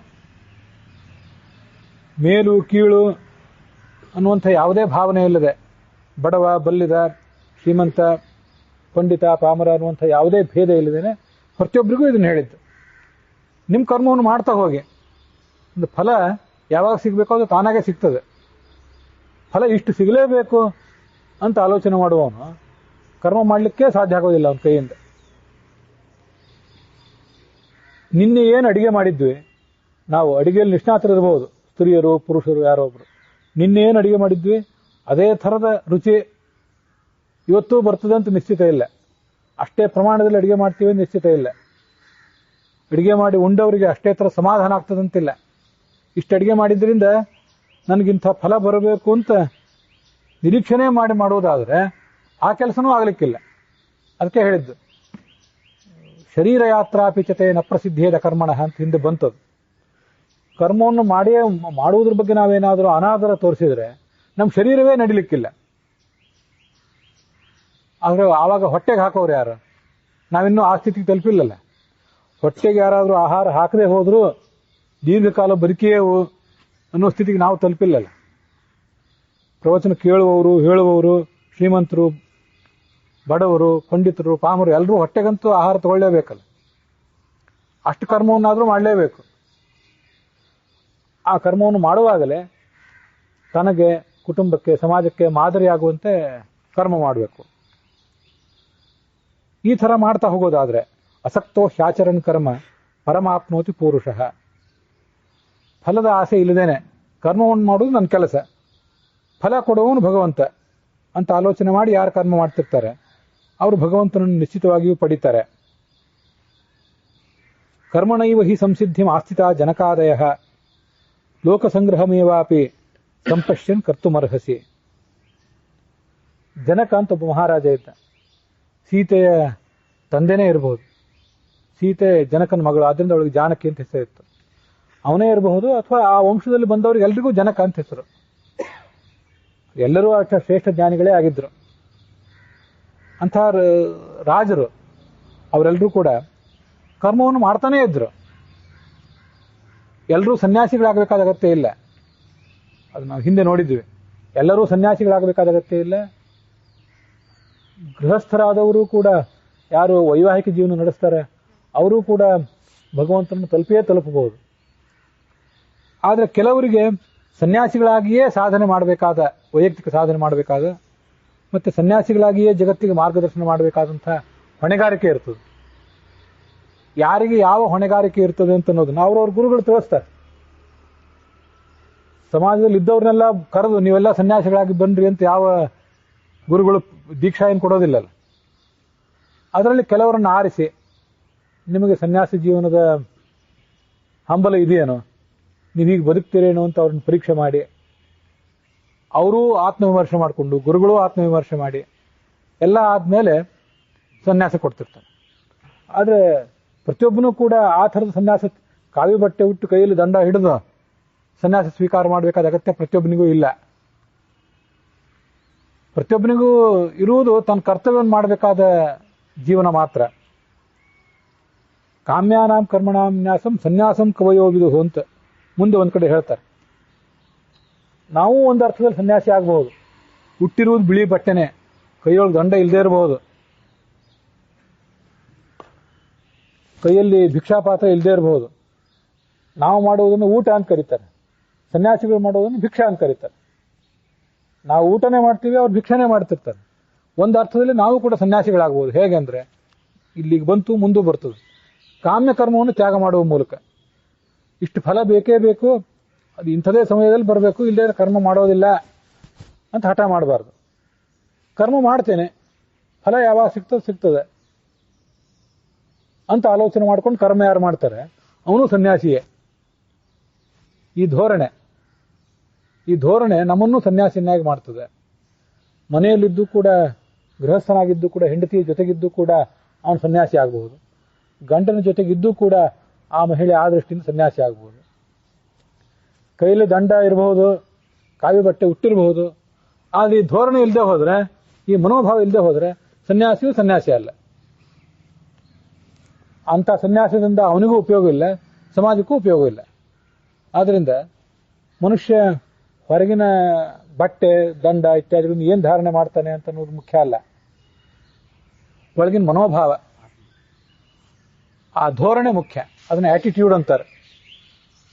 ಮೇಲು ಕೀಳು ಅನ್ನುವಂಥ ಯಾವುದೇ ಭಾವನೆ ಇಲ್ಲದೆ, ಬಡವ ಬಲ್ಲಿದ ಶ್ರೀಮಂತ ಪಂಡಿತ ಪಾಮರ ಅನ್ನುವಂಥ ಯಾವುದೇ ಭೇದ ಇಲ್ಲದೇನೆ ಪ್ರತಿಯೊಬ್ಬರಿಗೂ ಇದನ್ನು ಹೇಳಿದ್ದು. ನಿಮ್ಮ ಕರ್ಮವನ್ನು ಮಾಡ್ತಾ ಹೋಗಿ, ಒಂದು ಫಲ ಯಾವಾಗ ಸಿಗಬೇಕೋ ಅದು ತಾನಾಗೆ ಸಿಗ್ತದೆ. ಫಲ ಇಷ್ಟು ಸಿಗಲೇಬೇಕು ಅಂತ ಆಲೋಚನೆ ಮಾಡುವವನು ಕರ್ಮ ಮಾಡಲಿಕ್ಕೆ ಸಾಧ್ಯ ಆಗೋದಿಲ್ಲ ಅವನ ಕೈಯಿಂದ. ನಿನ್ನೆ ಏನು ಅಡಿಗೆ ಮಾಡಿದ್ವಿ, ನಾವು ಅಡಿಗೆಯಲ್ಲಿ ನಿಷ್ಣಾತರಿರಬಹುದು, ಸ್ತ್ರೀಯರು ಪುರುಷರು ಯಾರೋ ಒಬ್ರು. ನಿನ್ನೆ ಏನು ಅಡಿಗೆ ಮಾಡಿದ್ವಿ ಅದೇ ಥರದ ರುಚಿ ಇವತ್ತೂ ಬರ್ತದೆ ಅಂತ ನಿಶ್ಚಿತ ಇಲ್ಲ. ಅಷ್ಟೇ ಪ್ರಮಾಣದಲ್ಲಿ ಅಡಿಗೆ ಮಾಡ್ತೀವಿ ಅಂತ ನಿಶ್ಚಿತ ಇಲ್ಲ. ಅಡಿಗೆ ಮಾಡಿ ಉಂಡವರಿಗೆ ಅಷ್ಟೇ ಥರ ಸಮಾಧಾನ ಆಗ್ತದಂತಿಲ್ಲ. ಇಷ್ಟು ಅಡಿಗೆ ಮಾಡಿದ್ರಿಂದ ನನಗಿಂಥ ಫಲ ಬರಬೇಕು ಅಂತ ನಿರೀಕ್ಷಣೆ ಮಾಡೋದಾದರೆ ಆ ಕೆಲಸನೂ ಆಗಲಿಕ್ಕಿಲ್ಲ. ಅದಕ್ಕೆ ಹೇಳಿದ್ದು ಶರೀರ ಯಾತ್ರಾಪಿಚತೆ ನ ಪ್ರಸಿದ್ಧೇದ ಕರ್ಮಣ ಅಂತ ಹಿಂದೆ ಬಂತದ್ದು. ಕರ್ಮವನ್ನು ಮಾಡುವುದ್ರ ಬಗ್ಗೆ ನಾವೇನಾದರೂ ಅನಾದರ ತೋರಿಸಿದ್ರೆ ನಮ್ಮ ಶರೀರವೇ ನಡಿಲಿಕ್ಕಿಲ್ಲ. ಆದರೆ ಆವಾಗ ಹೊಟ್ಟೆಗೆ ಹಾಕೋರು ಯಾರು? ನಾವಿನ್ನೂ ಆ ಸ್ಥಿತಿಗೆ ತಲುಪಿಲ್ಲಲ್ಲ. ಹೊಟ್ಟೆಗೆ ಯಾರಾದರೂ ಆಹಾರ ಹಾಕದೆ ಹೋದರೂ ದೀರ್ಘಕಾಲ ಬದುಕಿಯೇವು ಅನ್ನೋ ಸ್ಥಿತಿಗೆ ನಾವು ತಲುಪಿಲ್ಲಲ್ಲ. ಪ್ರವಚನ ಕೇಳುವವರು, ಹೇಳುವವರು, ಶ್ರೀಮಂತರು, ಬಡವರು, ಪಂಡಿತರು, ಪಾಮರು ಎಲ್ಲರೂ ಹೊಟ್ಟೆಗಂತೂ ಆಹಾರ ತಗೊಳ್ಳೇಬೇಕಲ್ಲ. ಅಷ್ಟು ಕರ್ಮವನ್ನಾದರೂ ಮಾಡಲೇಬೇಕು. ಆ ಕರ್ಮವನ್ನು ಮಾಡುವಾಗಲೇ ತನಗೆ, ಕುಟುಂಬಕ್ಕೆ, ಸಮಾಜಕ್ಕೆ ಮಾದರಿಯಾಗುವಂತೆ ಕರ್ಮ ಮಾಡಬೇಕು. ಈ ಥರ ಮಾಡ್ತಾ ಹೋಗೋದಾದ್ರೆ ಅಸಕ್ತೋ ಹ್ಯಾಚರನ್ ಕರ್ಮ ಪರಮಾಪ್ನೋತಿ ಪೂರುಷಃ. ಫಲದ ಆಸೆ ಇಲ್ಲದೇನೆ ಕರ್ಮವನ್ನು ಮಾಡೋದು ನನ್ನ ಕೆಲಸ, ಫಲ ಕೊಡುವವನು ಭಗವಂತ ಅಂತ ಆಲೋಚನೆ ಮಾಡಿ ಯಾರು ಕರ್ಮ ಮಾಡ್ತಿರ್ತಾರೆ ಅವರು ಭಗವಂತನನ್ನು ನಿಶ್ಚಿತವಾಗಿಯೂ ಪಡಿತಾರೆ. ಕರ್ಮಣೈವ ಹಿ ಸಂಸಿದ್ಧಿಂ ಆಸ್ಥಿತ ಜನಕಾದಯ ಲೋಕಸಂಗ್ರಹಮೇವಾಪಿ ಸಂಪಶ್ಯನ್ ಕರ್ತುಮರ್ಹಸಿ. ಜನಕ ಅಂತ ಒಬ್ಬ ಮಹಾರಾಜ ಇದ್ದ. ಸೀತೆಯ ತಂದೆನೇ ಇರಬಹುದು. ಸೀತೆ ಜನಕನ ಮಗಳು, ಆದ್ದರಿಂದ ಅವಳಿಗೆ ಜಾನಕಿ ಅಂತ ಹೆಸರಿತ್ತು. ಅವನೇ ಇರಬಹುದು, ಅಥವಾ ಆ ವಂಶದಲ್ಲಿ ಬಂದವರಿಗೆ ಎಲ್ರಿಗೂ ಜನಕ ಅಂತ ಹೆಸರು. ಎಲ್ಲರೂ ಅಷ್ಟ ಶ್ರೇಷ್ಠ ಜ್ಞಾನಿಗಳೇ ಆಗಿದ್ರು. ಅಂಥ ರಾಜರು ಅವರೆಲ್ಲರೂ ಕೂಡ ಕರ್ಮವನ್ನು ಮಾಡ್ತಾನೇ ಇದ್ರು. ಎಲ್ಲರೂ ಸನ್ಯಾಸಿಗಳಾಗಬೇಕಾದ ಅಗತ್ಯ ಇಲ್ಲ. ಅದು ನಾವು ಹಿಂದೆ ನೋಡಿದ್ವಿ. ಎಲ್ಲರೂ ಸನ್ಯಾಸಿಗಳಾಗಬೇಕಾದ ಅಗತ್ಯ ಇಲ್ಲ. ಗೃಹಸ್ಥರಾದವರು ಕೂಡ, ಯಾರು ವೈವಾಹಿಕ ಜೀವನ ನಡೆಸ್ತಾರೆ ಅವರು ಕೂಡ ಭಗವಂತನನ್ನು ತಲುಪಿಯೇ ತಲುಪಬಹುದು. ಆದರೆ ಕೆಲವರಿಗೆ ಸನ್ಯಾಸಿಗಳಾಗಿಯೇ ಸಾಧನೆ ಮಾಡಬೇಕಾದ, ವೈಯಕ್ತಿಕ ಸಾಧನೆ ಮಾಡಬೇಕಾದ, ಮತ್ತು ಸನ್ಯಾಸಿಗಳಾಗಿಯೇ ಜಗತ್ತಿಗೆ ಮಾರ್ಗದರ್ಶನ ಮಾಡಬೇಕಾದಂಥ ಹೊಣೆಗಾರಿಕೆ ಇರ್ತದೆ. ಯಾರಿಗೆ ಯಾವ ಹೊಣೆಗಾರಿಕೆ ಇರ್ತದೆ ಅಂತ ಅನ್ನೋದನ್ನ ಅವ್ರವ್ರ ಗುರುಗಳು ತಿಳಿಸ್ತಾರೆ. ಸಮಾಜದಲ್ಲಿ ಇದ್ದವ್ರನ್ನೆಲ್ಲ ಕರೆದು ನೀವೆಲ್ಲ ಸನ್ಯಾಸಿಗಳಾಗಿ ಬನ್ರಿ ಅಂತ ಯಾವ ಗುರುಗಳು ದೀಕ್ಷಾ ಏನು ಕೊಡೋದಿಲ್ಲಲ್ಲ. ಅದರಲ್ಲಿ ಕೆಲವರನ್ನು ಆರಿಸಿ, ನಿಮಗೆ ಸನ್ಯಾಸಿ ಜೀವನದ ಹಂಬಲ ಇದೆಯೇನೋ, ನೀವೀಗ ಬದುಕ್ತೀರೇನೋ ಅಂತ ಅವ್ರನ್ನ ಪರೀಕ್ಷೆ ಮಾಡಿ, ಅವರೂ ಆತ್ಮವಿಮರ್ಶೆ ಮಾಡಿಕೊಂಡು, ಗುರುಗಳು ಆತ್ಮವಿಮರ್ಶೆ ಮಾಡಿ ಎಲ್ಲ ಆದಮೇಲೆ ಸನ್ಯಾಸ ಕೊಡ್ತಿರ್ತಾರೆ. ಆದರೆ ಪ್ರತಿಯೊಬ್ಬನೂ ಕೂಡ ಆ ಥರದ ಸನ್ಯಾಸ, ಕಾವಿ ಬಟ್ಟೆ ಉಟ್ಟು ಕೈಯಲ್ಲಿ ದಂಡ ಹಿಡಿದು ಸನ್ಯಾಸ ಸ್ವೀಕಾರ ಮಾಡಬೇಕಾದ ಅಗತ್ಯ ಪ್ರತಿಯೊಬ್ಬನಿಗೂ ಇಲ್ಲ. ಪ್ರತಿಯೊಬ್ಬನಿಗೂ ಇರುವುದು ತನ್ನ ಕರ್ತವ್ಯವನ್ನು ಮಾಡಬೇಕಾದ ಜೀವನ ಮಾತ್ರ. ಕಾಮ್ಯಾನಾಂ ಕರ್ಮಣಾಂ ನ್ಯಾಸಂ ಸನ್ಯಾಸಂ ಕವಯೋ ವಿದುಹು ಅಂತ ಮುಂದೆ ಒಂದು ಕಡೆ ಹೇಳ್ತಾರೆ. ನಾವು ಒಂದು ಅರ್ಥದಲ್ಲಿ ಸನ್ಯಾಸಿ ಆಗಬಹುದು. ಹುಟ್ಟಿರುವುದು ಬಿಳಿ ಬಟ್ಟೆನೆ, ಕೈಯೊಳಗೆ ದಂಡ ಇಲ್ಲದೆ ಇರಬಹುದು, ಕೈಯಲ್ಲಿ ಭಿಕ್ಷಾಪಾತ್ರ ಇಲ್ಲದೆ ಇರಬಹುದು. ನಾವು ಮಾಡುವುದನ್ನು ಊಟ ಅಂತ ಕರೀತಾರೆ, ಸನ್ಯಾಸಿಗಳು ಮಾಡೋದನ್ನು ಭಿಕ್ಷಾ ಅಂತ ಕರೀತಾರೆ. ನಾವು ಊಟನೇ ಮಾಡ್ತೀವಿ, ಅವ್ರು ಭಿಕ್ಷಾನೇ ಮಾಡ್ತಿರ್ತಾರೆ. ಒಂದು ಅರ್ಥದಲ್ಲಿ ನಾವು ಕೂಡ ಸನ್ಯಾಸಿಗಳಾಗಬಹುದು. ಹೇಗೆ ಅಂದರೆ, ಇಲ್ಲಿಗೆ ಬಂತು ಮುಂದೆ ಬರ್ತದೆ. ಕಾಮ್ಯ ಕರ್ಮವನ್ನು ತ್ಯಾಗ ಮಾಡುವ ಮೂಲಕ ಇಷ್ಟು ಫಲ ಬೇಕೇ ಬೇಕು, ಅದು ಇಂಥದೇ ಸಮಯದಲ್ಲಿ ಬರಬೇಕು, ಇಲ್ಲೇ ಕರ್ಮ ಮಾಡೋದಿಲ್ಲ ಅಂತ ಹಠ ಮಾಡಬಾರ್ದು. ಕರ್ಮ ಮಾಡ್ತೇನೆ, ಫಲ ಯಾವಾಗ ಸಿಗ್ತದೆ ಅಂತ ಆಲೋಚನೆ ಮಾಡ್ಕೊಂಡು ಕರ್ಮ ಯಾರು ಮಾಡ್ತಾರೆ ಅವನು ಸನ್ಯಾಸಿಯೇ. ಈ ಧೋರಣೆ ನಮ್ಮನ್ನು ಸನ್ಯಾಸಿಯನ್ನಾಗಿ ಮಾಡ್ತದೆ. ಮನೆಯಲ್ಲಿದ್ದು ಕೂಡ, ಗೃಹಸ್ಥನಾಗಿದ್ದು ಕೂಡ, ಹೆಂಡತಿಯ ಜೊತೆಗಿದ್ದು ಕೂಡ ಅವನು ಸನ್ಯಾಸಿ ಆಗಬಹುದು. ಗಂಡನ ಜೊತೆಗಿದ್ದು ಕೂಡ ಆ ಮಹಿಳೆ ಆ ದೃಷ್ಟಿಯಿಂದ ಸನ್ಯಾಸಿ ಆಗಬಹುದು. ಕೈಯಲ್ಲಿ ದಂಡ ಇರಬಹುದು, ಕಾವಿ ಬಟ್ಟೆ ಉಟ್ಟಿರಬಹುದು, ಆದರೆ ಈ ಧೋರಣೆ ಇಲ್ಲದೆ ಹೋದರೆ, ಈ ಮನೋಭಾವ ಇಲ್ಲದೆ ಹೋದರೆ ಸನ್ಯಾಸಿಯೂ ಸನ್ಯಾಸಿ ಅಲ್ಲ. ಅಂಥ ಸನ್ಯಾಸದಿಂದ ಅವನಿಗೂ ಉಪಯೋಗ ಇಲ್ಲ, ಸಮಾಜಕ್ಕೂ ಉಪಯೋಗ ಇಲ್ಲ. ಆದ್ದರಿಂದ ಮನುಷ್ಯ ಹೊರಗಿನ ಬಟ್ಟೆ, ದಂಡ ಇತ್ಯಾದಿಗಳನ್ನು ಏನು ಧಾರಣೆ ಮಾಡ್ತಾನೆ ಅಂತ ಅನ್ನೋದು ಮುಖ್ಯ ಅಲ್ಲ. ಒಳಗಿನ ಮನೋಭಾವ, ಆ ಧೋರಣೆ ಮುಖ್ಯ. ಅದನ್ನ ಆಟಿಟ್ಯೂಡ್ ಅಂತಾರೆ.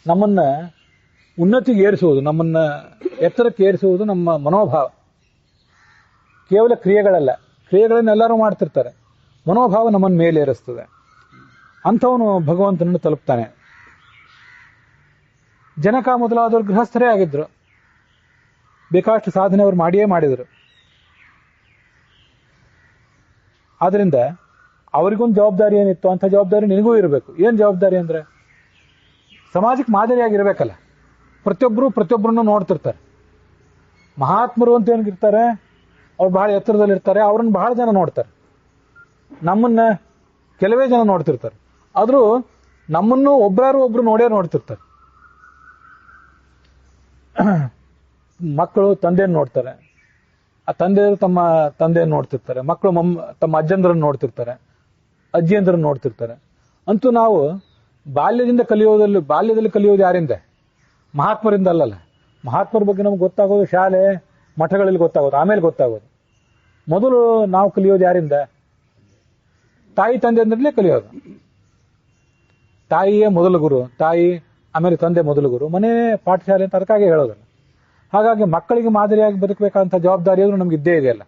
ನಮ್ಮನ್ನ ಉನ್ನತಿಗೆ ಏರಿಸುವುದು, ನಮ್ಮನ್ನ ಎತ್ತರಕ್ಕೆ ಏರಿಸುವುದು ನಮ್ಮ ಮನೋಭಾವ. ಕೇವಲ ಕ್ರಿಯೆಗಳಲ್ಲ, ಕ್ರಿಯೆಗಳನ್ನು ಎಲ್ಲರೂ ಮಾಡ್ತಿರ್ತಾರೆ, ಮನೋಭಾವ ನಮ್ಮನ್ನು ಮೇಲೆ ಏರಿಸ್ತದೆ. ಅಂಥವನು ಭಗವಂತನನ್ನು ತಲುಪ್ತಾನೆ. ಜನಕ ಮೊದಲಾದವರು ಗೃಹಸ್ಥರೇ ಆಗಿದ್ರು, ಬೇಕಾಷ್ಟು ಸಾಧನೆ ಅವರು ಮಾಡಿಯೇ ಮಾಡಿದರು. ಆದ್ರಿಂದ ಅವರಿಗೊಂದು ಜವಾಬ್ದಾರಿ ಏನಿತ್ತು, ಅಂಥ ಜವಾಬ್ದಾರಿ ನಿನಗೂ ಇರಬೇಕು. ಏನು ಜವಾಬ್ದಾರಿ ಅಂದರೆ, ಸಮಾಜಕ್ಕೆ ಮಾದರಿಯಾಗಿರ್ಬೇಕಲ್ಲ. ಪ್ರತಿಯೊಬ್ಬರನ್ನು ನೋಡ್ತಿರ್ತಾರೆ. ಮಹಾತ್ಮರು ಅಂತ ಏನಿರ್ತಾರೆ, ಅವ್ರು ಬಹಳ ಎತ್ತರದಲ್ಲಿರ್ತಾರೆ, ಅವ್ರನ್ನ ಬಹಳ ಜನ ನೋಡ್ತಾರೆ. ನಮ್ಮನ್ನ ಕೆಲವೇ ಜನ ನೋಡ್ತಿರ್ತಾರೆ. ಆದರೂ ನಮ್ಮನ್ನು ಒಬ್ಬರು ನೋಡೇ ನೋಡ್ತಿರ್ತಾರೆ. ಮಕ್ಕಳು ತಂದೆಯನ್ನು ನೋಡ್ತಾರೆ, ಆ ತಂದೆಯವರು ತಮ್ಮ ತಂದೆಯನ್ನು ನೋಡ್ತಿರ್ತಾರೆ, ಮಕ್ಕಳು ತಮ್ಮ ಅಜ್ಜಂದ್ರನ್ನು ನೋಡ್ತಿರ್ತಾರೆ, ಅಜ್ಜಿಯಂದ್ರನ್ನು ನೋಡ್ತಿರ್ತಾರೆ. ಅಂತೂ ನಾವು ಬಾಲ್ಯದಲ್ಲಿ ಕಲಿಯೋದು ಯಾರಿಂದ? ಮಹಾತ್ಮರಿಂದ ಅಲ್ಲಲ್ಲ. ಮಹಾತ್ಮರ ಬಗ್ಗೆ ನಮ್ಗೆ ಗೊತ್ತಾಗೋದು ಶಾಲೆ ಮಠಗಳಲ್ಲಿ ಗೊತ್ತಾಗೋದು, ಆಮೇಲೆ ಗೊತ್ತಾಗೋದು. ಮೊದಲು ನಾವು ಕಲಿಯೋದು ಯಾರಿಂದ? ತಾಯಿ ತಂದೆ ಅಂದ್ರಲ್ಲೇ ಕಲಿಯೋದು. ತಾಯಿಯೇ ಮೊದಲ ಗುರು, ತಾಯಿ ಆಮೇಲೆ ತಂದೆ ಮೊದಲ ಗುರು, ಮನೆ ಪಾಠಶಾಲೆ ಅಂತ ಅದಕ್ಕಾಗಿ ಹೇಳೋದಲ್ಲ. ಹಾಗಾಗಿ ಮಕ್ಕಳಿಗೆ ಮಾದರಿಯಾಗಿ ಬದುಕಬೇಕಂತ ಜವಾಬ್ದಾರಿ ಆದ್ರೂ ನಮ್ಗೆ ಇದ್ದೇ ಇದೆಯಲ್ಲ.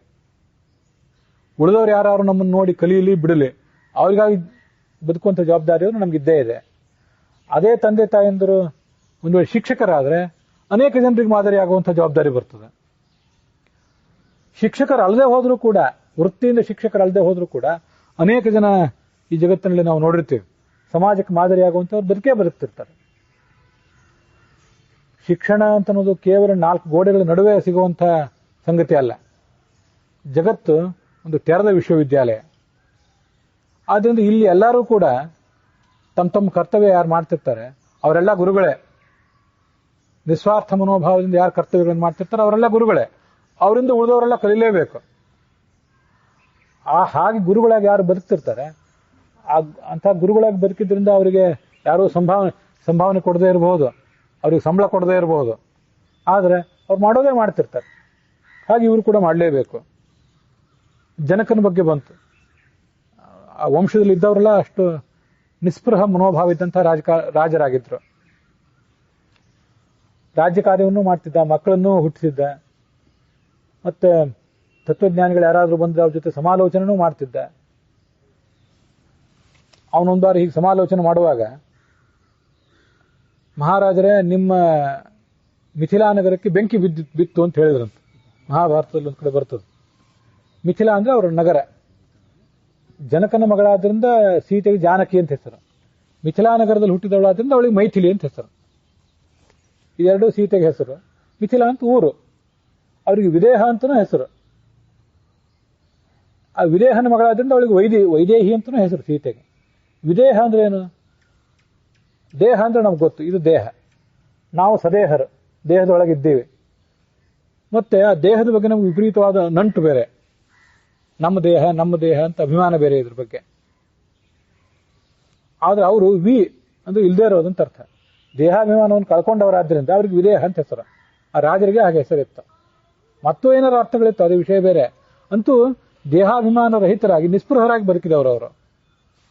ಉಳಿದವ್ರು ಯಾರು ನಮ್ಮನ್ನು ನೋಡಿ ಕಲೀಲಿ ಬಿಡಲಿ, ಅವ್ರಿಗಾಗಿ ಬದುಕುವಂತ ಜವಾಬ್ದಾರಿ ಆದ್ರೂ ನಮ್ಗೆ ಇದ್ದೇ ಇದೆ. ಅದೇ ತಂದೆ ತಾಯಂದರು ಒಂದು ವೇಳೆ ಶಿಕ್ಷಕರಾದ್ರೆ ಅನೇಕ ಜನರಿಗೆ ಮಾದರಿ ಆಗುವಂತ ಜವಾಬ್ದಾರಿ ಬರ್ತದೆ. ಶಿಕ್ಷಕರಲ್ಲದೆ ಹೋದ್ರೂ ಕೂಡ, ವೃತ್ತಿಯಿಂದ ಶಿಕ್ಷಕರಲ್ಲದೆ ಹೋದ್ರೂ ಕೂಡ ಅನೇಕ ಜನ ಈ ಜಗತ್ತಿನಲ್ಲಿ ನಾವು ನೋಡಿರ್ತೀವಿ, ಸಮಾಜಕ್ಕೆ ಮಾದರಿ ಆಗುವಂತವ್ರು ಬದುಕ್ತಿರ್ತಾರೆ. ಶಿಕ್ಷಣ ಅಂತ ಅನ್ನೋದು ಕೇವಲ 4 ಗೋಡೆಗಳ ನಡುವೆ ಸಿಗುವಂತ ಸಂಗತಿ ಅಲ್ಲ. ಜಗತ್ತು ಒಂದು ತೆರೆದ ವಿಶ್ವವಿದ್ಯಾಲಯ. ಆದ್ರಿಂದ ಇಲ್ಲಿ ಎಲ್ಲರೂ ಕೂಡ ತಮ್ಮ ಕರ್ತವ್ಯ ಯಾರು ಮಾಡ್ತಿರ್ತಾರೆ ಅವರೆಲ್ಲ ಗುರುಗಳೇ. ನಿಸ್ವಾರ್ಥ ಮನೋಭಾವದಿಂದ ಯಾರು ಕರ್ತವ್ಯಗಳನ್ನು ಮಾಡ್ತಿರ್ತಾರೆ ಅವರೆಲ್ಲ ಗುರುಗಳೇ. ಅವರಿಂದ ಉಳಿದವರೆಲ್ಲ ಕಲೀಲೇಬೇಕು. ಹಾಗೆ ಗುರುಗಳಾಗಿ ಯಾರು ಬದುಕ್ತಿರ್ತಾರೆ, ಅಂತ ಗುರುಗಳಾಗಿ ಬದುಕಿದ್ರಿಂದ ಅವರಿಗೆ ಯಾರು ಸಂಭಾವನೆ ಕೊಡದೇ ಇರಬಹುದು, ಅವ್ರಿಗೆ ಸಂಬಳ ಕೊಡದೇ ಇರಬಹುದು, ಆದರೆ ಅವ್ರು ಮಾಡೋದೇ ಮಾಡ್ತಿರ್ತಾರೆ. ಹಾಗೆ ಇವರು ಕೂಡ ಮಾಡಲೇಬೇಕು. ಜನಕನ ಬಗ್ಗೆ ಬಂತು. ಆ ವಂಶದಲ್ಲಿ ಇದ್ದವರೆಲ್ಲ ಅಷ್ಟು ನಿಸ್ಪೃಹ ಮನೋಭಾವ ಇದ್ದಂಥ ರಾಜರಾಗಿದ್ರು. ರಾಜ್ಯ ಕಾರ್ಯವನ್ನು ಮಾಡ್ತಿದ್ದ, ಮಕ್ಕಳನ್ನು ಹುಟ್ಟಿಸಿದ್ದ, ಮತ್ತೆ ತತ್ವಜ್ಞಾನಿಗಳು ಯಾರಾದರೂ ಬಂದ್ರೆ ಅವ್ರ ಜೊತೆ ಸಮಾಲೋಚನೆನೂ ಮಾಡ್ತಿದ್ದ. ಅವನೊಂದು ಬಾರಿ ಹೀಗೆ ಸಮಾಲೋಚನೆ ಮಾಡುವಾಗ, ಮಹಾರಾಜರೇ ನಿಮ್ಮ ಮಿಥಿಲಾ ನಗರಕ್ಕೆ ಬೆಂಕಿ ಬಿತ್ತು ಅಂತ ಹೇಳಿದ್ರಂತ. ಮಹಾಭಾರತದಲ್ಲಿ ಒಂದು ಕಡೆ ಬರ್ತದೆ. ಮಿಥಿಲಾ ಅಂದ್ರೆ ಅವರ ನಗರ. ಜನಕನ ಮಗಳಾದ್ರಿಂದ ಸೀತೆಗೆ ಜಾನಕಿ ಅಂತ ಹೆಸರು. ಮಿಥಿಲಾ ನಗರದಲ್ಲಿ ಹುಟ್ಟಿದವಳಾದ್ರಿಂದ ಅವಳಿಗೆ ಮೈಥಿಲಿ ಅಂತ ಹೆಸರು. ಇದೆರಡು ಸೀತೆಗೆ ಹೆಸರು. ಮಿಥಿಲಾ ಅಂತ ಊರು, ಅವರಿಗೆ ವಿದೇಹ ಅಂತನೂ ಹೆಸರು. ಆ ವಿದೇಹನ ಮಗಳಾದ್ರಿಂದ ಅವಳಿಗೆ ವೈದೇಹಿ ಅಂತನೂ ಹೆಸರು ಸೀತೆಗೆ. ವಿದೇಹ ಅಂದ್ರೆ ಏನು? ದೇಹ ಅಂದ್ರೆ ನಮ್ಗೆ ಗೊತ್ತು, ಇದು ದೇಹ. ನಾವು ಸದೇಹರು, ದೇಹದೊಳಗಿದ್ದೀವಿ. ಮತ್ತೆ ಆ ದೇಹದ ಬಗ್ಗೆ ನಮ್ಗೆ ವಿಪರೀತವಾದ ನಂಟು ಬೇರೆ. ನಮ್ಮ ದೇಹ ಅಂತ ಅಭಿಮಾನ ಬೇರೆ ಇದ್ರ ಬಗ್ಗೆ. ಆದ್ರೆ ಅವರು ಅಂದ್ರೆ ಇಲ್ದೇ ಇರೋದಂತ ಅರ್ಥ. ದೇಹಾಭಿಮಾನವನ್ನು ಕಳ್ಕೊಂಡವರಾದ್ರಿಂದ ಅವ್ರಿಗೆ ವಿದೇಹ ಅಂತ ಹೆಸರು. ಆ ರಾಜರಿಗೆ ಹಾಗೆ ಹೆಸರಿತ್ತು. ಮತ್ತೂ ಏನಾರು ಅರ್ಥಗಳಿತ್ತು, ಅದು ವಿಷಯ ಬೇರೆ. ಅಂತೂ ದೇಹಾಭಿಮಾನ ರಹಿತರಾಗಿ ನಿಸ್ಪೃಹರಾಗಿ ಬದುಕಿದವರು ಅವರು.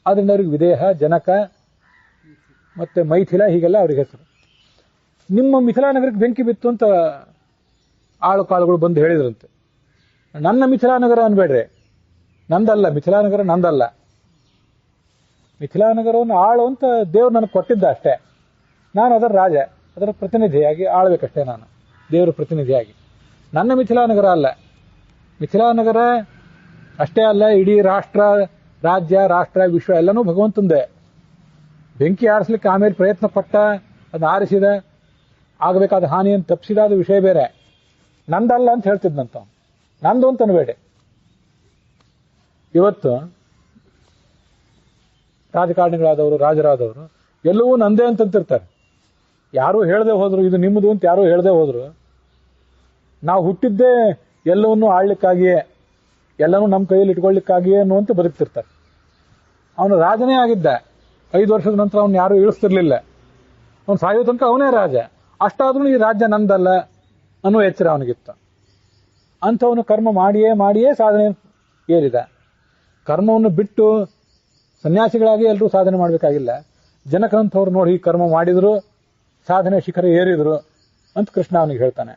ಆದ್ರಿಂದ ಅವ್ರಿಗೆ ವಿದೇಹ, ಜನಕ ಮತ್ತೆ ಮೈಥಿಲ ಹೀಗೆಲ್ಲ ಅವ್ರಿಗೆ ಹೆಸರು. ನಿಮ್ಮ ಮಿಥಿಲಾ ನಗರಕ್ಕೆ ಬೆಂಕಿ ಬಿತ್ತು ಅಂತ ಆಳು ಕಾಳುಗಳು ಬಂದು ಹೇಳಿದ್ರಂತೆ. ನನ್ನ ಮಿಥಿಲಾ ನಗರ ಅನ್ಬೇಡ್ರಿ, ನಂದಲ್ಲ ಮಿಥಿಲಾ ನಗರ, ನಂದಲ್ಲ. ಮಿಥಿಲಾ ನಗರವನ್ನು ಆಳು ಅಂತ ದೇವ್ರು ನನಗೆ ಕೊಟ್ಟಿದ್ದ ಅಷ್ಟೇ. ನಾನು ಅದರ ರಾಜ, ಅದರ ಪ್ರತಿನಿಧಿಯಾಗಿ ಆಳ್ಬೇಕಷ್ಟೇ, ನಾನು ದೇವರ ಪ್ರತಿನಿಧಿಯಾಗಿ. ನನ್ನ ಮಿಥಿಲಾ ನಗರ ಅಲ್ಲ. ಮಿಥಿಲಾ ನಗರ ಅಷ್ಟೇ ಅಲ್ಲ, ಇಡೀ ರಾಜ್ಯ, ರಾಷ್ಟ್ರ, ವಿಶ್ವ ಎಲ್ಲನೂ ಭಗವಂತಂದೇ. ಬೆಂಕಿ ಆರಿಸ್ಲಿಕ್ಕೆ ಆಮೇಲೆ ಪ್ರಯತ್ನ ಪಟ್ಟ, ಅದನ್ನ ಆರಿಸಿದ, ಆಗಬೇಕಾದ ಹಾನಿಯನ್ನು ತಪ್ಪಿಸಿದ, ಅದು ವಿಷಯ ಬೇರೆ. ನಂದಲ್ಲ ಅಂತ ಹೇಳ್ತಿದ್ನಂತ. ನಂದು ಅಂತ ಅನ್ಬೇಡಿ. ಇವತ್ತು ರಾಜಕಾರಣಿಗಳಾದವರು, ರಾಜರಾದವರು ಎಲ್ಲವೂ ನಂದೇ ಅಂತಂತಿರ್ತಾರೆ. ಯಾರೂ ಹೇಳದೆ ಹೋದ್ರು ಇದು ನಿಮ್ಮದು ಅಂತ ಯಾರೂ ಹೇಳದೆ ಹೋದ್ರು, ನಾವು ಹುಟ್ಟಿದ್ದೇ ಎಲ್ಲವನ್ನೂ ಆಳ್ಲಿಕ್ಕಾಗಿಯೇ, ಎಲ್ಲನೂ ನಮ್ಮ ಕೈಯಲ್ಲಿ ಇಟ್ಕೊಳ್ಳಿಕ್ಕಾಗಿಯೇ ಅನ್ನುವಂತೆ ಬದುಕ್ತಿರ್ತಾರೆ. ಅವನು ರಾಜನೇ ಆಗಿದ್ದ. 5 ವರ್ಷದ ನಂತರ ಅವನು ಯಾರೂ ಇಳಿಸ್ತಿರ್ಲಿಲ್ಲ. ಅವನು ಸಾಯೋ ತನಕ ಅವನೇ ರಾಜ. ಅಷ್ಟಾದ್ರೂ ಈ ರಾಜ್ಯ ನಂದಲ್ಲ ಅನ್ನೋ ಎಚ್ಚರ ಅವನಿಗಿತ್ತು. ಅಂಥವನು ಕರ್ಮ ಮಾಡಿಯೇ ಸಾಧನೆ ಏರಿದ. ಕರ್ಮವನ್ನು ಬಿಟ್ಟು ಸನ್ಯಾಸಿಗಳಾಗಿ ಎಲ್ಲರೂ ಸಾಧನೆ ಮಾಡಬೇಕಾಗಿಲ್ಲ. ಜನಕಂಥವ್ರು ನೋಡಿ ಈ ಕರ್ಮ ಮಾಡಿದ್ರು, ಸಾಧನೆ ಶಿಖರ ಏರಿದ್ರು ಅಂತ ಕೃಷ್ಣ ಅವನಿಗೆ ಹೇಳ್ತಾನೆ.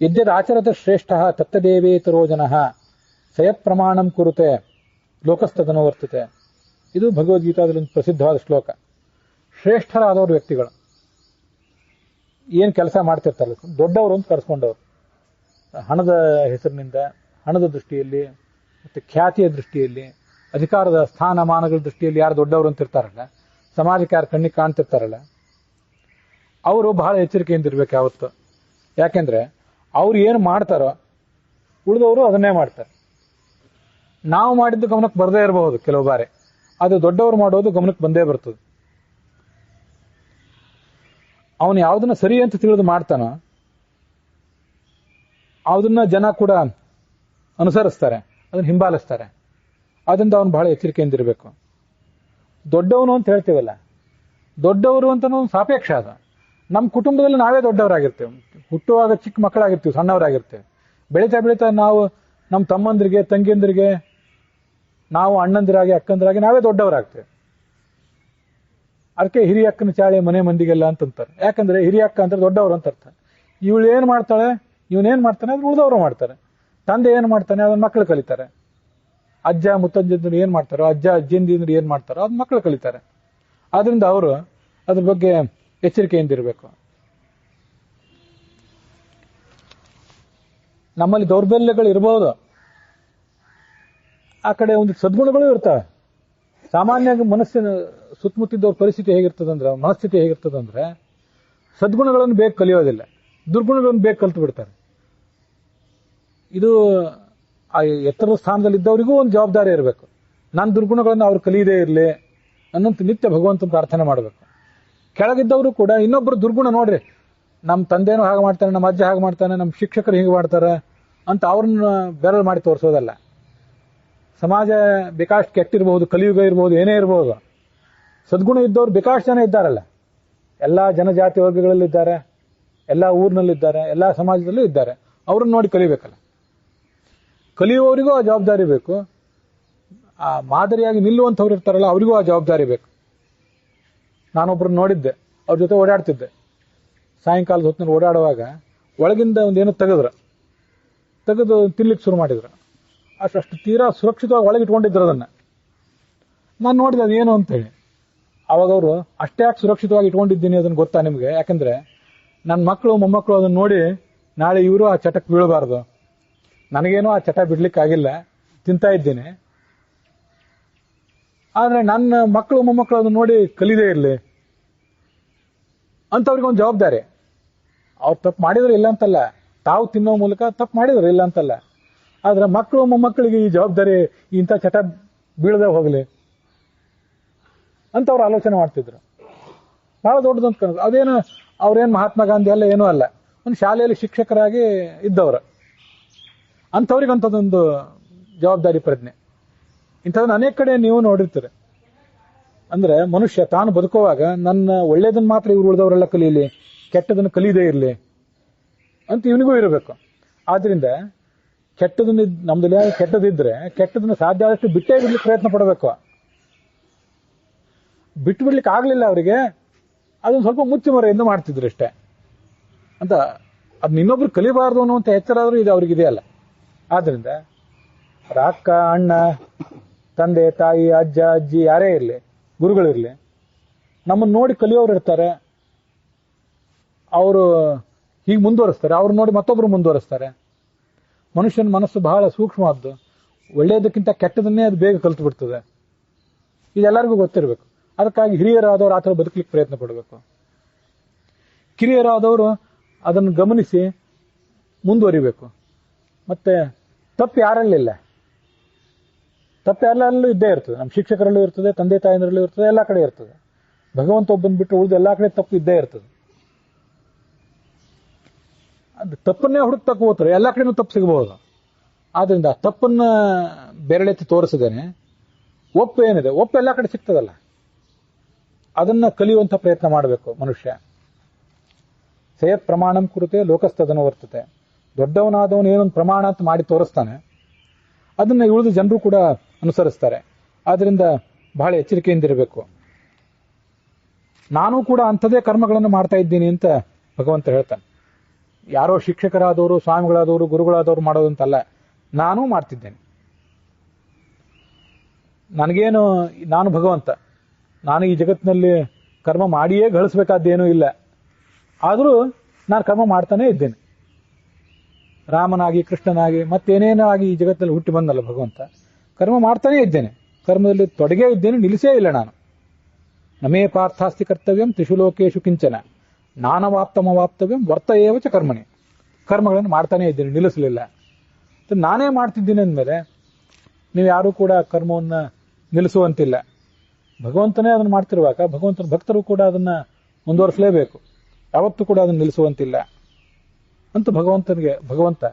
ಯದ್ಯದಾಚರತ ಶ್ರೇಷ್ಠ ತತ್ತದೇವೇತರೋ ಜನಃ ಸಯತ್ ಪ್ರಮಾಣಂ ಕುರುತೆ ಲೋಕಸ್ತದನು ವರ್ತತೆ. ಇದು ಭಗವದ್ಗೀತಾದಲ್ಲಿ ಒಂದು ಪ್ರಸಿದ್ಧವಾದ ಶ್ಲೋಕ. ಶ್ರೇಷ್ಠರಾದವರು ವ್ಯಕ್ತಿಗಳು ಏನ್ ಕೆಲಸ ಮಾಡ್ತಿರ್ತಾರಲ್ಲ, ದೊಡ್ಡವರು ಅಂತ ಕರೆಸ್ಕೊಂಡವ್ರು, ಹಣದ ಹೆಸರಿನಿಂದ, ಹಣದ ದೃಷ್ಟಿಯಲ್ಲಿ, ಮತ್ತೆ ಖ್ಯಾತಿಯ ದೃಷ್ಟಿಯಲ್ಲಿ, ಅಧಿಕಾರದ ಸ್ಥಾನಮಾನಗಳ ದೃಷ್ಟಿಯಲ್ಲಿ ಯಾರು ದೊಡ್ಡವರು ಅಂತ ಇರ್ತಾರಲ್ಲ, ಸಮಾಜಕ್ಕೆ ಯಾರು ಕಣ್ಣಿಗೆ ಕಾಣ್ತಿರ್ತಾರಲ್ಲ, ಅವರು ಬಹಳ ಎಚ್ಚರಿಕೆಯಿಂದ ಇರ್ಬೇಕು ಯಾವತ್ತು. ಯಾಕೆಂದ್ರೆ ಅವ್ರು ಏನು ಮಾಡ್ತಾರೋ ಉಳಿದವರು ಅದನ್ನೇ ಮಾಡ್ತಾರೆ. ನಾವು ಮಾಡಿದ್ದು ಗಮನಕ್ಕೆ ಬರದೇ ಇರಬಹುದು ಕೆಲವು ಬಾರಿ, ಅದು ದೊಡ್ಡವರು ಮಾಡೋದು ಗಮನಕ್ಕೆ ಬಂದೇ ಬರ್ತದೆ. ಅವನು ಯಾವುದನ್ನ ಸರಿ ಅಂತ ತಿಳಿದು ಮಾಡ್ತಾನೋ ಅದನ್ನ ಜನ ಕೂಡ ಅನುಸರಿಸ್ತಾರೆ, ಅದನ್ನ ಹಿಂಬಾಲಿಸ್ತಾರೆ. ಅದರಿಂದ ಅವನು ಬಹಳ ಎಚ್ಚರಿಕೆಯಿಂದಿರಬೇಕು. ದೊಡ್ಡವನು ಅಂತ ಹೇಳ್ತೀವಲ್ಲ, ದೊಡ್ಡವರು ಅಂತ ಸಾಪೇಕ್ಷ. ಅದು ನಮ್ಮ ಕುಟುಂಬದಲ್ಲಿ ನಾವೇ ದೊಡ್ಡವರಾಗಿರ್ತೇವೆ. ಹುಟ್ಟುವಾಗ ಚಿಕ್ಕ ಮಕ್ಕಳಾಗಿರ್ತೀವಿ, ಸಣ್ಣವರಾಗಿರ್ತೇವೆ. ಬೆಳೀತಾ ಬೆಳೀತಾ ನಾವು ನಮ್ಮ ತಮ್ಮಂದ್ರಿಗೆ, ತಂಗಿಯಂದ್ರಿಗೆ, ನಾವು ಅಣ್ಣಂದಿರಾಗಿ ಅಕ್ಕಂದಿರಾಗಿ ನಾವೇ ದೊಡ್ಡವರಾಗ್ತೇವೆ. ಅದಕ್ಕೆ ಹಿರಿಯಕ್ಕನ ಚಾಳೆ ಮನೆ ಮಂದಿಗೆಲ್ಲ ಅಂತಂತಾರೆ. ಯಾಕಂದ್ರೆ ಹಿರಿಯಕ್ಕ ಅಂದ್ರೆ ದೊಡ್ಡವರು ಅಂತ ಅರ್ಥ. ಇವಳು ಏನ್ ಮಾಡ್ತಾಳೆ, ಇವನೇನ್ ಮಾಡ್ತಾನೆ ಅದ್ರ ಉಳಿದವರು ಮಾಡ್ತಾರೆ. ತಂದೆ ಏನ್ ಮಾಡ್ತಾನೆ ಅದನ್ನ ಮಕ್ಕಳು ಕಲಿತಾರೆ. ಅಜ್ಜ ಮುತ್ತಜ್ಜಂದ್ರು ಏನ್ ಮಾಡ್ತಾರೋ, ಅಜ್ಜ ಅಜ್ಜಿಂದ್ರು ಏನ್ ಮಾಡ್ತಾರೋ ಅದ್ ಮಕ್ಕಳು ಕಲಿತಾರೆ. ಆದ್ರಿಂದ ಅವರು ಅದ್ರ ಬಗ್ಗೆ ಎಚ್ಚರಿಕೆಯಿಂದಿರಬೇಕು. ನಮ್ಮಲ್ಲಿ ದೌರ್ಬಲ್ಯಗಳು ಇರಬಹುದು, ಆ ಕಡೆ ಒಂದು ಸದ್ಗುಣಗಳು ಇರ್ತವೆ. ಸಾಮಾನ್ಯ ಮನಸ್ಸಿನ ಸುತ್ತಮುತ್ತಿದ್ದವ್ರ ಪರಿಸ್ಥಿತಿ ಹೇಗಿರ್ತದಂದ್ರೆ, ಮನಸ್ಥಿತಿ ಹೇಗಿರ್ತದಂದ್ರೆ, ಸದ್ಗುಣಗಳನ್ನು ಬೇಗ ಕಲಿಯೋದಿಲ್ಲ, ದುರ್ಗುಣಗಳನ್ನು ಬೇಗ ಕಲ್ತು ಬಿಡ್ತಾರೆ. ಇದು ಆ ಎತ್ತರದ ಸ್ಥಾನದಲ್ಲಿದ್ದವರಿಗೂ ಒಂದು ಜವಾಬ್ದಾರಿ ಇರಬೇಕು. ನಾನು ದುರ್ಗುಣಗಳನ್ನು ಅವ್ರು ಕಲಿಯದೇ ಇರಲಿ ಅನ್ನೋಂತ ನಿತ್ಯ ಭಗವಂತನ ಪ್ರಾರ್ಥನೆ ಮಾಡಬೇಕು. ಕೆಳಗಿದ್ದವರು ಕೂಡ ಇನ್ನೊಬ್ಬರು ದುರ್ಗುಣ ನೋಡ್ರಿ, ನಮ್ಮ ತಂದೆನೂ ಹಾಗೆ ಮಾಡ್ತಾನೆ, ನಮ್ಮ ಅಜ್ಜ ಹಾಗೆ ಮಾಡ್ತಾನೆ, ನಮ್ಮ ಶಿಕ್ಷಕರು ಹೀಗೆ ಮಾಡ್ತಾರೆ ಅಂತ ಅವ್ರನ್ನ ಬೆರಳು ಮಾಡಿ ತೋರಿಸೋದಲ್ಲ. ಸಮಾಜ ಬೇಕಾಷ್ಟು ಕೆಟ್ಟಿರಬಹುದು, ಕಲಿಯುಗ ಇರಬಹುದು, ಏನೇ ಇರಬಹುದು. ಸದ್ಗುಣ ಇದ್ದವ್ರು ಬೇಕಾಷ್ಟು ಜನ ಇದ್ದಾರಲ್ಲ, ಎಲ್ಲಾ ಜನಜಾತಿ ವರ್ಗಗಳಲ್ಲಿದ್ದಾರೆ, ಎಲ್ಲಾ ಊರಿನಲ್ಲಿದ್ದಾರೆ, ಎಲ್ಲಾ ಸಮಾಜದಲ್ಲೂ ಇದ್ದಾರೆ. ಅವ್ರನ್ನ ನೋಡಿ ಕಲಿಬೇಕಲ್ಲ. ಕಲಿಯುವವರಿಗೂ ಆ ಜವಾಬ್ದಾರಿ ಬೇಕು. ಆ ಮಾದರಿಯಾಗಿ ನಿಲ್ಲುವಂಥವ್ರು ಇರ್ತಾರಲ್ಲ, ಅವರಿಗೂ ಆ ಜವಾಬ್ದಾರಿ ಬೇಕು. ನಾನೊಬ್ರನ್ನ ನೋಡಿದ್ದೆ, ಅವ್ರ ಜೊತೆ ಓಡಾಡ್ತಿದ್ದೆ. ಸಾಯಂಕಾಲದ ಹೊತ್ತಿನಲ್ಲಿ ಓಡಾಡುವಾಗ ಒಳಗಿಂದ ಒಂದೇನೋ ತೆಗೆದು ತಿನ್ಲಿಕ್ಕೆ ಶುರು ಮಾಡಿದ್ರು. ಅಷ್ಟು ತೀರಾ ಸುರಕ್ಷಿತವಾಗಿ ಒಳಗೆ ಇಟ್ಕೊಂಡಿದ್ರು ಅದನ್ನ. ನಾನು ನೋಡಿದೆ ಅದೇನು ಅಂತ ಹೇಳಿ. ಅವಾಗ ಅವರು ಅಷ್ಟೇ ಯಾಕೆ ಸುರಕ್ಷಿತವಾಗಿ ಇಟ್ಕೊಂಡಿದ್ದೀನಿ ಅದನ್ನ ಗೊತ್ತಾ ನಿಮ್ಗೆ? ಯಾಕಂದ್ರೆ ನನ್ನ ಮಕ್ಕಳು ಮೊಮ್ಮಕ್ಕಳು ಅದನ್ನ ನೋಡಿ ನಾಳೆ ಇವರು ಆ ಚಟಕ್ಕೆ ಬೀಳಬಾರ್ದು. ನನಗೇನೋ ಆ ಚಟ ಬಿಡ್ಲಿಕ್ಕೆ ಆಗಿಲ್ಲ, ತಿಂತಾ ಇದ್ದೀನಿ. ಆದ್ರೆ ನನ್ನ ಮಕ್ಕಳು ಮೊಮ್ಮಕ್ಕಳು ಅದನ್ನ ನೋಡಿ ಕಲಿದೇ ಇರಲಿ ಅಂತ ಅವ್ರಿಗೊಂದು ಜವಾಬ್ದಾರಿ. ಅವ್ರು ತಪ್ಪು ಮಾಡಿದ್ರು ಇಲ್ಲ ಅಂತಲ್ಲ, ತಾವು ತಿನ್ನೋ ಮೂಲಕ ತಪ್ಪು ಮಾಡಿದ್ರು ಇಲ್ಲ ಅಂತಲ್ಲ. ಆದ್ರೆ ಮಕ್ಕಳು ಮೊಮ್ಮಕ್ಕಳಿಗೆ ಈ ಜವಾಬ್ದಾರಿ, ಇಂಥ ಚಟ ಬೀಳದೆ ಹೋಗಲಿ ಅಂತ ಅವ್ರು ಆಲೋಚನೆ ಮಾಡ್ತಿದ್ರು. ಬಹಳ ದೊಡ್ಡದಂತ ಕಾಣುತ್ತೆ. ಅದೇನು ಅವ್ರೇನು ಮಹಾತ್ಮ ಗಾಂಧಿ ಅಲ್ಲ, ಏನೂ ಅಲ್ಲ. ಒಂದು ಶಾಲೆಯಲ್ಲಿ ಶಿಕ್ಷಕರಾಗಿ ಇದ್ದವರು. ಅಂಥವ್ರಿಗಂಥದ್ದೊಂದು ಜವಾಬ್ದಾರಿ ಪ್ರಜ್ಞೆ. ಇಂಥದನ್ನ ಅನೇಕ ಕಡೆ ನೀವು ನೋಡಿರ್ತೀರಿ. ಅಂದ್ರೆ ಮನುಷ್ಯ ತಾನು ಬದುಕುವಾಗ ನನ್ನ ಒಳ್ಳೇದನ್ನ ಮಾತ್ರ ಇವ್ರು ಉಳಿದವರೆಲ್ಲ ಕಲೀಲಿ, ಕೆಟ್ಟದನ್ನು ಕಲೀದೇ ಇರಲಿ ಅಂತ ಇವನಿಗೂ ಇರಬೇಕು. ಆದ್ರಿಂದ ಕೆಟ್ಟದನ್ನ ನಮ್ದಲ್ಲಿ ಕೆಟ್ಟದಿದ್ರೆ ಕೆಟ್ಟದನ್ನ ಸಾಧ್ಯ ಆದಷ್ಟು ಬಿಟ್ಟೇ ಬಿಡ್ಲಿಕ್ಕೆ ಪ್ರಯತ್ನ ಪಡಬೇಕು. ಬಿಟ್ಟು ಬಿಡ್ಲಿಕ್ಕೆ ಆಗ್ಲಿಲ್ಲ ಅವರಿಗೆ, ಅದನ್ನ ಸ್ವಲ್ಪ ಮುಚ್ಚು ಮರೆಯಿಂದ ಮಾಡ್ತಿದ್ರು ಅಷ್ಟೇ ಅಂತ. ಅದನ್ನ ಇನ್ನೊಬ್ರು ಕಲಿಬಾರ್ದು ಅನ್ನುವಂಥ ಎಚ್ಚರ ಆದ್ರೂ ಇದು ಅವ್ರಿಗೆ ಇದೆಯಲ್ಲ. ಆದ್ರಿಂದ ಅಕ್ಕ, ಅಣ್ಣ, ತಂದೆ, ತಾಯಿ, ಅಜ್ಜ, ಅಜ್ಜಿ ಯಾರೇ ಇರಲಿ, ಗುರುಗಳಿರ್ಲಿ, ನಮ್ಮನ್ನು ನೋಡಿ ಕಲಿಯೋರು ಇರ್ತಾರೆ. ಅವರು ಹೀಗೆ ಮುಂದುವರಿಸ್ತಾರೆ, ಅವ್ರು ನೋಡಿ ಮತ್ತೊಬ್ರು ಮುಂದುವರಿಸ್ತಾರೆ. ಮನುಷ್ಯನ ಮನಸ್ಸು ಬಹಳ ಸೂಕ್ಷ್ಮವಾದ್ದು. ಒಳ್ಳೆಯದಕ್ಕಿಂತ ಕೆಟ್ಟದನ್ನೇ ಅದು ಬೇಗ ಕಲ್ತು ಬಿಡ್ತದೆ. ಇದೆಲ್ಲರಿಗೂ ಗೊತ್ತಿರಬೇಕು. ಅದಕ್ಕಾಗಿ ಹಿರಿಯರಾದವರು ಆ ಥರ ಬದುಕಲಿಕ್ಕೆ ಪ್ರಯತ್ನ ಪಡಬೇಕು. ಕಿರಿಯರಾದವರು ಅದನ್ನು ಗಮನಿಸಿ ಮುಂದುವರಿಬೇಕು. ಮತ್ತೆ ತಪ್ಪು ಯಾರಲ್ಲಿಲ್ಲ, ತಪ್ಪು ಎಲ್ಲರಲ್ಲೂ ಇದ್ದೇ ಇರ್ತದೆ. ನಮ್ಮ ಶಿಕ್ಷಕರಲ್ಲೂ ಇರ್ತದೆ, ತಂದೆ ತಾಯಿಯರಲ್ಲೂ ಇರ್ತದೆ, ಎಲ್ಲ ಕಡೆ ಇರ್ತದೆ. ಭಗವಂತ ಒಬ್ಬನ್ ಬಿಟ್ಟು ಉಳಿದು ಎಲ್ಲ ಕಡೆ ತಪ್ಪು ಇದ್ದೇ ಇರ್ತದೆ. ಅದು ತಪ್ಪನ್ನೇ ಹುಡುಕ್ತಕ್ಕ ಹೋಗ್ತಾರೆ, ಎಲ್ಲ ಕಡೆನೂ ತಪ್ಪು ಸಿಗಬಹುದು. ಆದ್ರಿಂದ ತಪ್ಪನ್ನ ಬೆರಳೆತ್ತಿ ತೋರಿಸದೇನೆ ಒಪ್ಪು ಏನಿದೆ, ಒಪ್ಪು ಎಲ್ಲ ಕಡೆ ಸಿಗ್ತದಲ್ಲ, ಅದನ್ನ ಕಲಿಯುವಂತ ಪ್ರಯತ್ನ ಮಾಡಬೇಕು ಮನುಷ್ಯ. ಸಯತ್ ಪ್ರಮಾಣಂ ಕುರಿತೆ ಲೋಕಸ್ತದನು ವರ್ತತೆ. ದೊಡ್ಡವನಾದವನು ಏನೊಂದು ಪ್ರಮಾಣ ಅಂತ ಮಾಡಿ ತೋರಿಸ್ತಾನೆ, ಅದನ್ನ ಉಳಿದ ಜನರು ಕೂಡ ಅನುಸರಿಸ್ತಾರೆ. ಆದ್ರಿಂದ ಬಹಳ ಎಚ್ಚರಿಕೆಯಿಂದಿರಬೇಕು. ನಾನು ಕೂಡ ಅಂಥದೇ ಕರ್ಮಗಳನ್ನು ಮಾಡ್ತಾ ಇದ್ದೀನಿ ಅಂತ ಭಗವಂತ ಹೇಳ್ತಾನೆ. ಯಾರೋ ಶಿಕ್ಷಕರಾದವರು, ಸ್ವಾಮಿಗಳಾದವರು, ಗುರುಗಳಾದವರು ಮಾಡೋದಂತಲ್ಲ, ನಾನೂ ಮಾಡ್ತಿದ್ದೇನೆ. ನನಗೇನು, ನಾನು ಭಗವಂತ, ನಾನು ಈ ಜಗತ್ತಿನಲ್ಲಿ ಕರ್ಮ ಮಾಡಿಯೇ ಗಳಿಸ್ಬೇಕಾದ್ದೇನೂ ಇಲ್ಲ. ಆದರೂ ನಾನು ಕರ್ಮ ಮಾಡ್ತಾನೇ ಇದ್ದೇನೆ. ರಾಮನಾಗಿ, ಕೃಷ್ಣನಾಗಿ, ಮತ್ತೇನೇನೋ ಆಗಿ ಈ ಜಗತ್ತಿನಲ್ಲಿ ಹುಟ್ಟಿ ಬಂದಲ್ಲ ಭಗವಂತ, ಕರ್ಮ ಮಾಡ್ತಾನೇ ಇದ್ದೇನೆ. ಕರ್ಮದಲ್ಲಿ ತೊಡಗೇ ಇದ್ದೇನೆ, ನಿಲ್ಲಿಸೇ ಇಲ್ಲ ನಾನು. ನಮೇ ಪಾರ್ಥಾಸ್ತಿ ಕರ್ತವ್ಯಂ ತ್ರಿಷು ಲೋಕೇಶು ಕಿಂಚನ ನಾನವಾಪ್ತಮವಾಪ್ತವ್ಯಂ ವರ್ತ ಏವಚ ಕರ್ಮಣಿ. ಕರ್ಮಗಳನ್ನು ಮಾಡ್ತಾನೇ ಇದ್ದೇನೆ, ನಿಲ್ಲಿಸಲಿಲ್ಲ. ನಾನೇ ಮಾಡ್ತಿದ್ದೀನಿ ಅಂದಮೇಲೆ ನೀವು ಯಾರೂ ಕೂಡ ಕರ್ಮವನ್ನು ನಿಲ್ಲಿಸುವಂತಿಲ್ಲ. ಭಗವಂತನೇ ಅದನ್ನು ಮಾಡ್ತಿರುವಾಗ ಭಗವಂತನ ಭಕ್ತರು ಕೂಡ ಅದನ್ನು ಮುಂದುವರಿಸಲೇಬೇಕು. ಯಾವತ್ತೂ ಕೂಡ ಅದನ್ನು ನಿಲ್ಲಿಸುವಂತಿಲ್ಲ ಅಂತ ಭಗವಂತ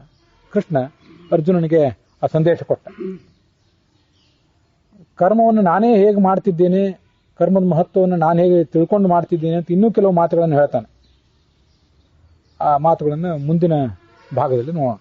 ಕೃಷ್ಣ ಅರ್ಜುನನಿಗೆ ಆ ಸಂದೇಶ ಕೊಟ್ಟ. ಕರ್ಮವನ್ನು ನಾನೇ ಹೇಗೆ ಮಾಡ್ತಿದ್ದೇನೆ, ಕರ್ಮದ ಮಹತ್ವವನ್ನು ನಾನು ಹೇಗೆ ತಿಳ್ಕೊಂಡು ಮಾಡ್ತಿದ್ದೇನೆ ಅಂತ ಇನ್ನೂ ಕೆಲವು ಮಾತುಗಳನ್ನು ಹೇಳ್ತಾನೆ. ಆ ಮಾತುಗಳನ್ನು ಮುಂದಿನ ಭಾಗದಲ್ಲಿ ನೋಡೋಣ.